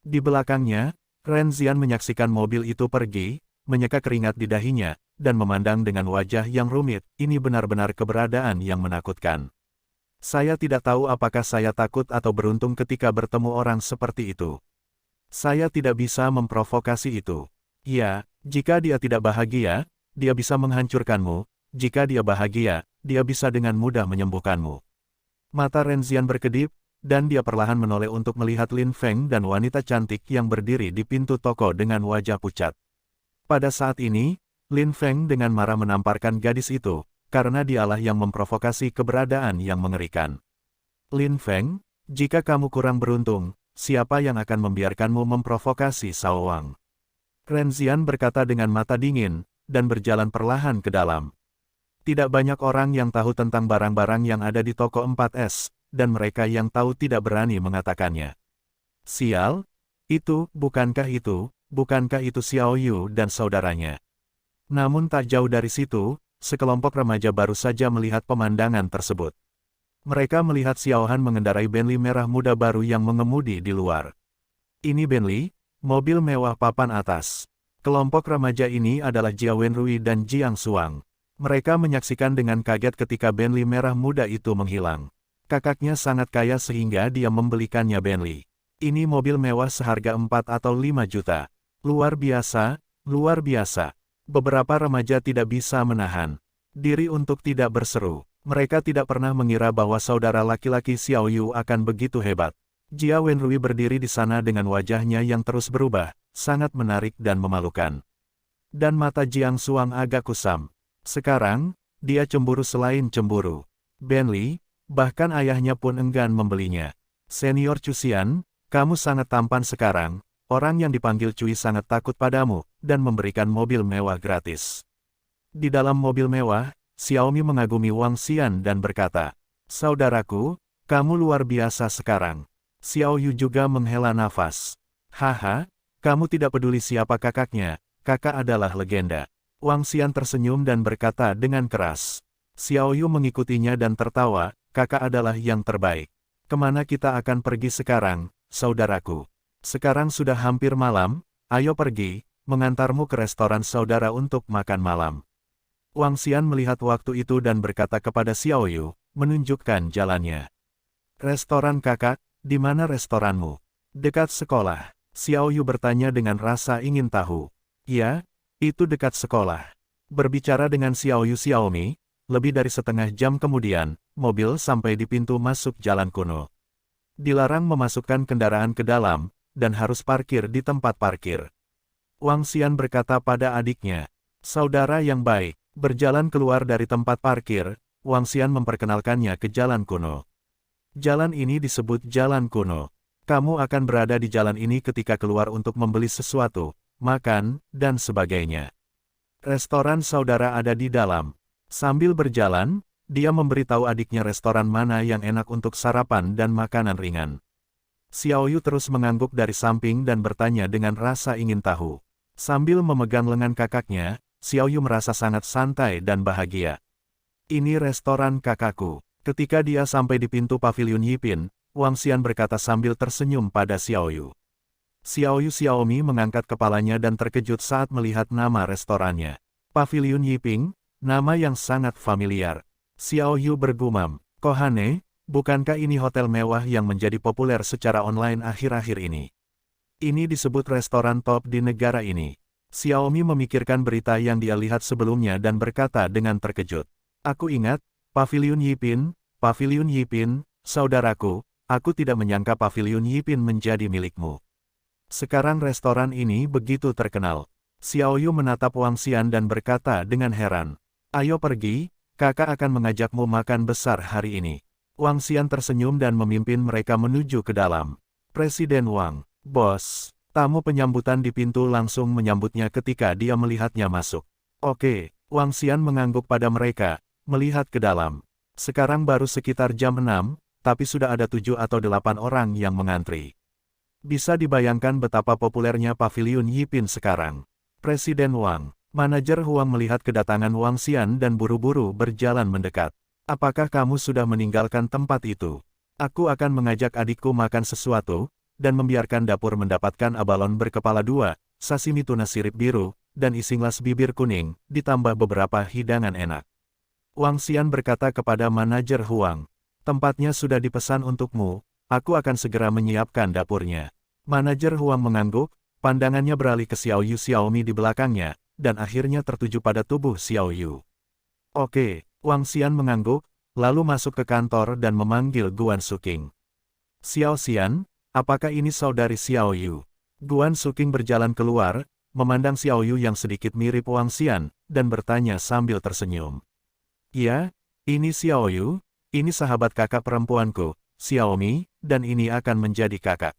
Di belakangnya, Renzian menyaksikan mobil itu pergi, menyeka keringat di dahinya, dan memandang dengan wajah yang rumit, ini benar-benar keberadaan yang menakutkan. Saya tidak tahu apakah saya takut atau beruntung ketika bertemu orang seperti itu. Saya tidak bisa memprovokasi itu. Ya, jika dia tidak bahagia, dia bisa menghancurkanmu, jika dia bahagia, dia bisa dengan mudah menyembuhkanmu. Mata Renzian berkedip, dan dia perlahan menoleh untuk melihat Lin Feng dan wanita cantik yang berdiri di pintu toko dengan wajah pucat. Pada saat ini, Lin Feng dengan marah menamparkan gadis itu, karena dialah yang memprovokasi keberadaan yang mengerikan. Lin Feng, jika kamu kurang beruntung, siapa yang akan membiarkanmu memprovokasi Sao Wang? Renzian berkata dengan mata dingin, dan berjalan perlahan ke dalam. Tidak banyak orang yang tahu tentang barang-barang yang ada di toko 4S, dan mereka yang tahu tidak berani mengatakannya. Sial, bukankah itu Xiao Yu dan saudaranya? Namun tak jauh dari situ, sekelompok remaja baru saja melihat pemandangan tersebut. Mereka melihat Xiao Han mengendarai Bentley merah muda baru yang mengemudi di luar. Ini Bentley, mobil mewah papan atas. Kelompok remaja ini adalah Jia Wenrui dan Jiang Suang. Mereka menyaksikan dengan kaget ketika Bentley merah muda itu menghilang. Kakaknya sangat kaya sehingga dia membelikannya Bentley. Ini mobil mewah seharga 4 atau 5 juta. Luar biasa, luar biasa. Beberapa remaja tidak bisa menahan diri untuk tidak berseru. Mereka tidak pernah mengira bahwa saudara laki-laki Xiao Yu akan begitu hebat. Jia Wenrui berdiri di sana dengan wajahnya yang terus berubah, sangat menarik dan memalukan. Dan mata Jiang Suang agak kusam. Sekarang, dia cemburu selain cemburu. Bentley, bahkan ayahnya pun enggan membelinya. Senior Cusian, kamu sangat tampan sekarang. Orang yang dipanggil Cui sangat takut padamu, dan memberikan mobil mewah gratis. Di dalam mobil mewah, Xiaomi mengagumi Wang Xian dan berkata, "Saudaraku, kamu luar biasa sekarang." Xiao Yu juga menghela nafas. "Haha, kamu tidak peduli siapa kakaknya, kakak adalah legenda." Wang Xian tersenyum dan berkata dengan keras. Xiao Yu mengikutinya dan tertawa, "Kakak adalah yang terbaik. Kemana kita akan pergi sekarang, saudaraku? Sekarang sudah hampir malam, ayo pergi, mengantarmu ke restoran saudara untuk makan malam." Wang Xian melihat waktu itu dan berkata kepada Xiao Yu, menunjukkan jalannya. "Restoran kakak, di mana restoranmu?" "Dekat sekolah." Xiao Yu bertanya dengan rasa ingin tahu. "Ya, itu dekat sekolah." Berbicara dengan Xiao Yu Xiaomi, lebih dari setengah jam kemudian, mobil sampai di pintu masuk jalan kuno. Dilarang memasukkan kendaraan ke dalam, dan harus parkir di tempat parkir. Wang Xian berkata pada adiknya, "Saudara yang baik." Berjalan keluar dari tempat parkir, Wang Xian memperkenalkannya ke jalan kuno. "Jalan ini disebut jalan kuno. Kamu akan berada di jalan ini ketika keluar untuk membeli sesuatu, makan, dan sebagainya. Restoran saudara ada di dalam." Sambil berjalan, dia memberitahu adiknya restoran mana yang enak untuk sarapan dan makanan ringan. Xiao Yu terus mengangguk dari samping dan bertanya dengan rasa ingin tahu. Sambil memegang lengan kakaknya, Xiao Yu merasa sangat santai dan bahagia. "Ini restoran kakakku." Ketika dia sampai di pintu paviliun Yipin, Wang Xian berkata sambil tersenyum pada Xiao Yu. Xiao Yu Xiaomi mengangkat kepalanya dan terkejut saat melihat nama restorannya. Paviliun Yiping, nama yang sangat familiar. Xiao Yu bergumam, "Kohane, bukankah ini hotel mewah yang menjadi populer secara online akhir-akhir ini? Ini disebut restoran top di negara ini." Xiaomi memikirkan berita yang dia lihat sebelumnya dan berkata dengan terkejut, "Aku ingat, Paviliun Yipin, saudaraku, aku tidak menyangka Paviliun Yipin menjadi milikmu. Sekarang restoran ini begitu terkenal." Xiao Yu menatap Wang Xian dan berkata dengan heran, "Ayo pergi, kakak akan mengajakmu makan besar hari ini." Wang Xian tersenyum dan memimpin mereka menuju ke dalam. "Presiden Wang, bos." Tamu penyambutan di pintu langsung menyambutnya ketika dia melihatnya masuk. "Oke." Wang Xian mengangguk pada mereka, melihat ke dalam. Sekarang baru sekitar jam 6, tapi sudah ada 7 atau 8 orang yang mengantri. Bisa dibayangkan betapa populernya Paviliun Yipin sekarang. "Presiden Wang." Manajer Huang melihat kedatangan Wang Xian dan buru-buru berjalan mendekat. "Apakah kamu sudah meninggalkan tempat itu? Aku akan mengajak adikku makan sesuatu, dan membiarkan dapur mendapatkan abalon berkepala 2, sashimi tuna sirip biru, dan isinglas bibir kuning, ditambah beberapa hidangan enak." Wang Xian berkata kepada manajer Huang, "Tempatnya sudah dipesan untukmu, aku akan segera menyiapkan dapurnya." Manajer Huang mengangguk, pandangannya beralih ke Xiao Yu Xiaomi di belakangnya, dan akhirnya tertuju pada tubuh Xiao Yu. "Oke." Wang Xian mengangguk, lalu masuk ke kantor dan memanggil Guan Suking. "Xiao Xian, apakah ini saudari Xiao Yu?" Guan Suking berjalan keluar, memandang Xiao Yu yang sedikit mirip Wang Xian, dan bertanya sambil tersenyum. "Ya, ini Xiao Yu, ini sahabat kakak perempuanku, Xiaomi, dan ini akan menjadi kakak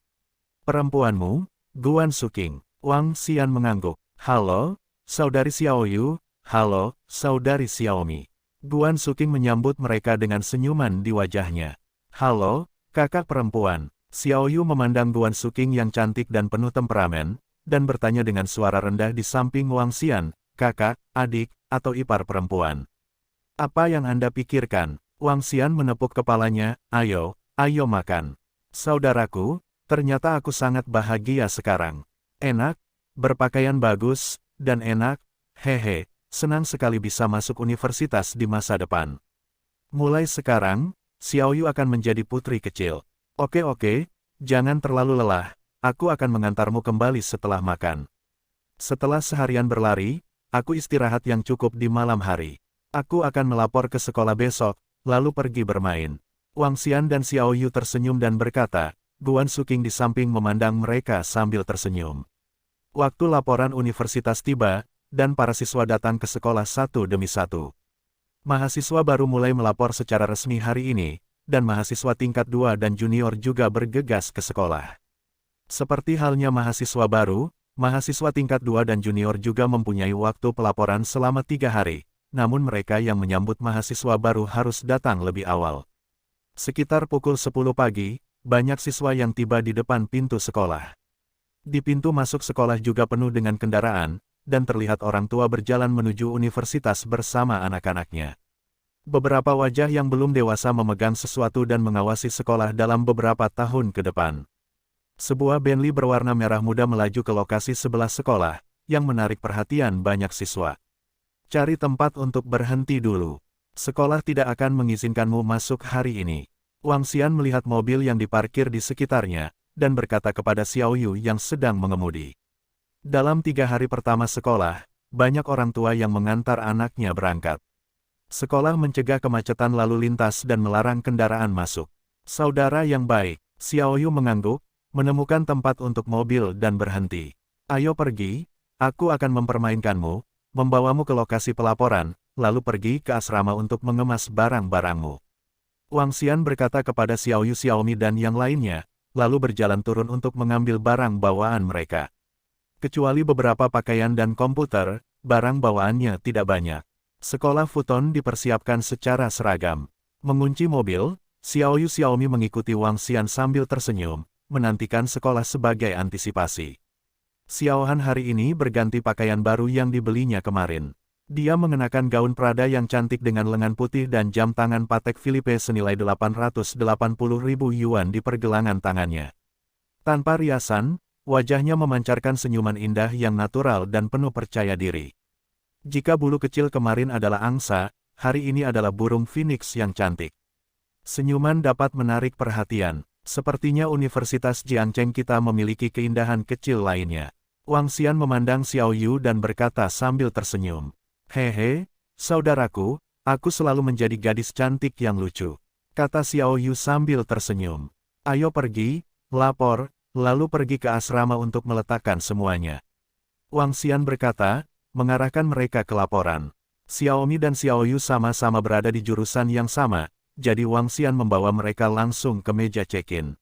perempuanmu, Guan Suking." Wang Xian mengangguk. "Halo, saudari Xiao Yu." "Halo, saudari Xiaomi." Guan Suking menyambut mereka dengan senyuman di wajahnya. "Halo, kakak perempuan." Xiao Yu memandang Guan Suking yang cantik dan penuh temperamen, dan bertanya dengan suara rendah di samping Wang Xian, "Kakak, adik, atau ipar perempuan? Apa yang Anda pikirkan?" Wang Xian menepuk kepalanya, ayo makan." "Saudaraku, ternyata aku sangat bahagia sekarang. Enak, berpakaian bagus, dan enak, hehe, senang sekali bisa masuk universitas di masa depan. Mulai sekarang, Xiao Yu akan menjadi putri kecil. Oke, jangan terlalu lelah, aku akan mengantarmu kembali setelah makan. Setelah seharian berlari, aku istirahat yang cukup di malam hari. Aku akan melapor ke sekolah besok, lalu pergi bermain." Wang Xian dan Xiao Yu tersenyum dan berkata, Guan Suking di samping memandang mereka sambil tersenyum. Waktu laporan universitas tiba, dan para siswa datang ke sekolah satu demi satu. Mahasiswa baru mulai melapor secara resmi hari ini, dan mahasiswa tingkat 2 dan junior juga bergegas ke sekolah. Seperti halnya mahasiswa baru, mahasiswa tingkat 2 dan junior juga mempunyai waktu pelaporan selama 3 hari, namun mereka yang menyambut mahasiswa baru harus datang lebih awal. Sekitar pukul 10 pagi, banyak siswa yang tiba di depan pintu sekolah. Di pintu masuk sekolah juga penuh dengan kendaraan, dan terlihat orang tua berjalan menuju universitas bersama anak-anaknya. Beberapa wajah yang belum dewasa memegang sesuatu dan mengawasi sekolah dalam beberapa tahun ke depan. Sebuah Bentley berwarna merah muda melaju ke lokasi sebelah sekolah, yang menarik perhatian banyak siswa. Cari tempat untuk berhenti dulu. Sekolah tidak akan mengizinkanmu masuk hari ini. Wang Xian melihat mobil yang diparkir di sekitarnya, dan berkata kepada Xiao Yu yang sedang mengemudi. Dalam 3 hari pertama sekolah, banyak orang tua yang mengantar anaknya berangkat. Sekolah mencegah kemacetan lalu lintas dan melarang kendaraan masuk. Saudara yang baik, Xiao Yu mengangguk, menemukan tempat untuk mobil dan berhenti. Ayo pergi, aku akan mempermainkanmu, membawamu ke lokasi pelaporan, lalu pergi ke asrama untuk mengemas barang-barangmu. Wang Xian berkata kepada Xiao Yu, Xiaomi dan yang lainnya, lalu berjalan turun untuk mengambil barang bawaan mereka. Kecuali beberapa pakaian dan komputer, barang bawaannya tidak banyak. Sekolah Futon dipersiapkan secara seragam. Mengunci mobil, Xiao Yu Xiaomi mengikuti Wang Xian sambil tersenyum, menantikan sekolah sebagai antisipasi. Xiao Han hari ini berganti pakaian baru yang dibelinya kemarin. Dia mengenakan gaun Prada yang cantik dengan lengan putih dan jam tangan Patek Philippe senilai 880.000 yuan di pergelangan tangannya. Tanpa riasan, wajahnya memancarkan senyuman indah yang natural dan penuh percaya diri. Jika bulu kecil kemarin adalah angsa, hari ini adalah burung phoenix yang cantik. Senyuman dapat menarik perhatian. Sepertinya Universitas Jiangcheng kita memiliki keindahan kecil lainnya. Wang Xian memandang Xiao Yu dan berkata sambil tersenyum. Hehe, saudaraku, aku selalu menjadi gadis cantik yang lucu. Kata Xiao Yu sambil tersenyum. Ayo pergi, lapor, lalu pergi ke asrama untuk meletakkan semuanya. Wang Xian berkata, mengarahkan mereka ke laporan. Xiaomi dan Xiao Yu sama-sama berada di jurusan yang sama. Jadi Wang Xian membawa mereka langsung ke meja check-in.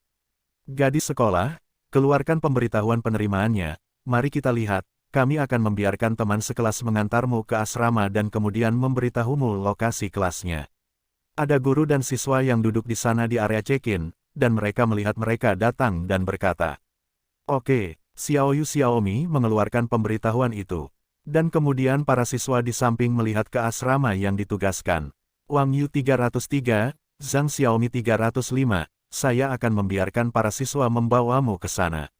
Gadis sekolah, keluarkan pemberitahuan penerimaannya, mari kita lihat, kami akan membiarkan teman sekelas mengantarmu ke asrama dan kemudian memberitahumu lokasi kelasnya. Ada guru dan siswa yang duduk di sana di area check-in, dan mereka melihat mereka datang dan berkata, Oke, Xiao Yu Xiaomi mengeluarkan pemberitahuan itu. Dan kemudian para siswa di samping melihat ke asrama yang ditugaskan. Wang Yu 303, Zhang Xiaomi 305, saya akan membiarkan para siswa membawamu ke sana.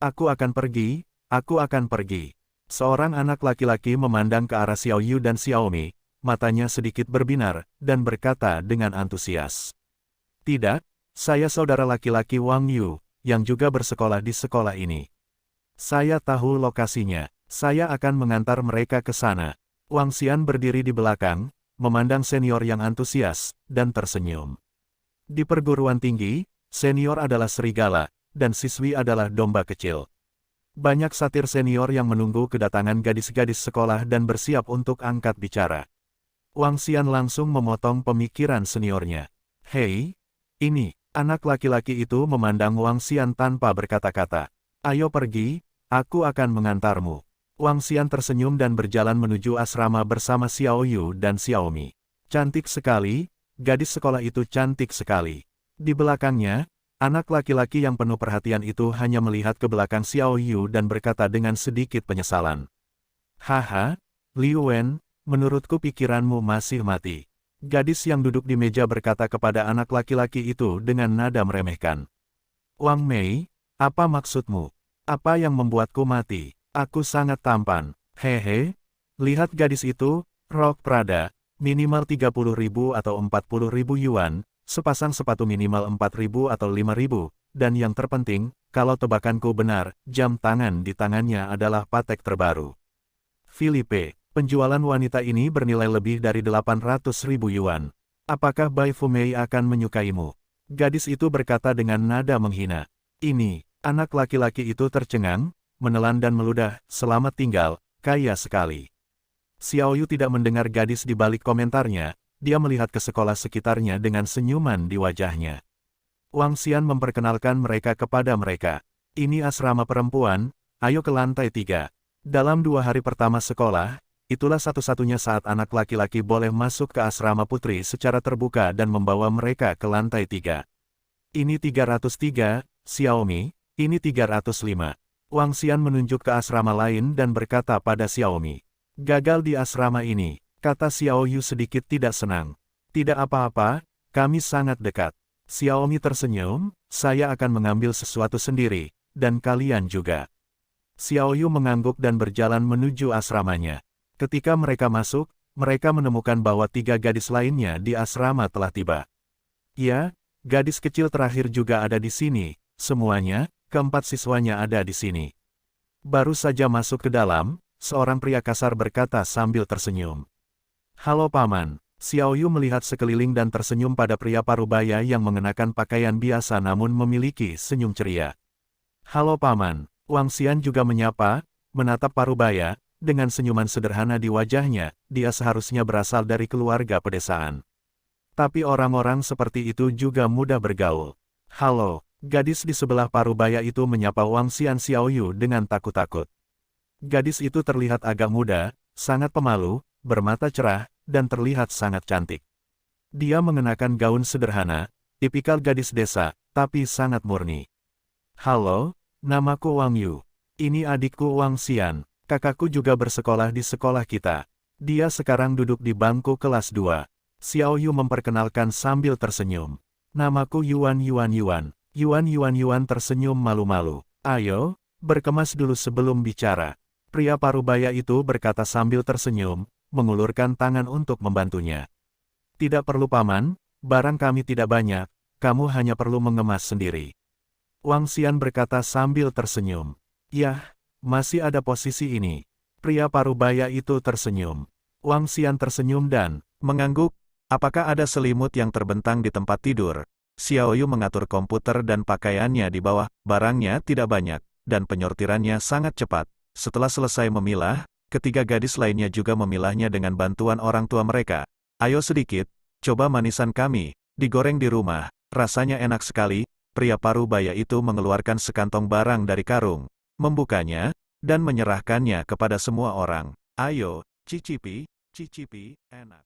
Aku akan pergi, aku akan pergi. Seorang anak laki-laki memandang ke arah Xiao Yu dan Xiaomi, matanya sedikit berbinar, dan berkata dengan antusias. Tidak, saya saudara laki-laki Wang Yu, yang juga bersekolah di sekolah ini. Saya tahu lokasinya, saya akan mengantar mereka ke sana. Wang Xian berdiri di belakang, memandang senior yang antusias, dan tersenyum. Di perguruan tinggi, senior adalah serigala, dan siswi adalah domba kecil. Banyak satir senior yang menunggu kedatangan gadis-gadis sekolah dan bersiap untuk angkat bicara. Wang Xian langsung memotong pemikiran seniornya. Hei, ini, anak laki-laki itu memandang Wang Xian tanpa berkata-kata. Ayo pergi, aku akan mengantarmu. Wang Xian tersenyum dan berjalan menuju asrama bersama Xiao Yu dan Xiaomi. Cantik sekali, gadis sekolah itu cantik sekali. Di belakangnya, anak laki-laki yang penuh perhatian itu hanya melihat ke belakang Xiao Yu dan berkata dengan sedikit penyesalan. Haha, Liu Wen, menurutku pikiranmu masih mati. Gadis yang duduk di meja berkata kepada anak laki-laki itu dengan nada meremehkan. Wang Mei, apa maksudmu? Apa yang membuatku mati? Aku sangat tampan. Hehe. Lihat gadis itu, rok Prada, minimal 30.000 atau 40.000 yuan, sepasang sepatu minimal 4.000 atau 5.000, dan yang terpenting, kalau tebakanku benar, jam tangan di tangannya adalah Patek terbaru. Philippe, penjualan wanita ini bernilai lebih dari 800.000 yuan. Apakah Bai Fumei akan menyukaimu? Gadis itu berkata dengan nada menghina. Ini, anak laki-laki itu tercengang, menelan dan meludah, selamat tinggal, kaya sekali. Xiao Yu tidak mendengar gadis di balik komentarnya, dia melihat ke sekolah sekitarnya dengan senyuman di wajahnya. Wang Xian memperkenalkan mereka kepada mereka. Ini asrama perempuan, ayo ke lantai 3. Dalam 2 hari pertama sekolah, Itulah satu-satunya saat anak laki-laki boleh masuk ke asrama putri secara terbuka dan membawa mereka ke lantai 3. Ini 303, Xiaomi, ini 305. Wang Xian menunjuk ke asrama lain dan berkata pada Xiaomi. Gagal di asrama ini, kata Xiao Yu sedikit tidak senang. Tidak apa-apa, kami sangat dekat. Xiaomi tersenyum, saya akan mengambil sesuatu sendiri, dan kalian juga. Xiao Yu mengangguk dan berjalan menuju asramanya. Ketika mereka masuk, mereka menemukan bahwa 3 gadis lainnya di asrama telah tiba. Ya, gadis kecil terakhir juga ada di sini, semuanya, keempat siswanya ada di sini. Baru saja masuk ke dalam, seorang pria kasar berkata sambil tersenyum. Halo Paman, Xiao Yu melihat sekeliling dan tersenyum pada pria parubaya yang mengenakan pakaian biasa namun memiliki senyum ceria. Halo Paman, Wang Xian juga menyapa, menatap parubaya. Dengan senyuman sederhana di wajahnya, dia seharusnya berasal dari keluarga pedesaan. Tapi orang-orang seperti itu juga mudah bergaul. Halo, gadis di sebelah parubaya itu menyapa Wang Xian Xiao Yu dengan takut-takut. Gadis itu terlihat agak muda, sangat pemalu, bermata cerah, dan terlihat sangat cantik. Dia mengenakan gaun sederhana, tipikal gadis desa, tapi sangat murni. Halo, namaku Wang Yu. Ini adikku Wang Xian. Kakakku juga bersekolah di sekolah kita. Dia sekarang duduk di bangku kelas 2. Xiao Yu memperkenalkan sambil tersenyum. Namaku Yuan Yuan Yuan. Yuan Yuan Yuan tersenyum malu-malu. Ayo, berkemas dulu sebelum bicara. Pria parubaya itu berkata sambil tersenyum, mengulurkan tangan untuk membantunya. Tidak perlu Paman, barang kami tidak banyak, kamu hanya perlu mengemas sendiri. Wang Xian berkata sambil tersenyum. Yah. Masih ada posisi ini. Pria parubaya itu tersenyum. Wang Xian tersenyum dan mengangguk. Apakah ada selimut yang terbentang di tempat tidur? Xiao Yu mengatur komputer dan pakaiannya di bawah. Barangnya tidak banyak, dan penyortirannya sangat cepat. Setelah selesai memilah, ketiga gadis lainnya juga memilahnya dengan bantuan orang tua mereka. Ayo sedikit, coba manisan kami, digoreng di rumah. Rasanya enak sekali. Pria parubaya itu mengeluarkan sekantong barang dari karung. Membukanya, dan menyerahkannya kepada semua orang. Ayo, cicipi, enak.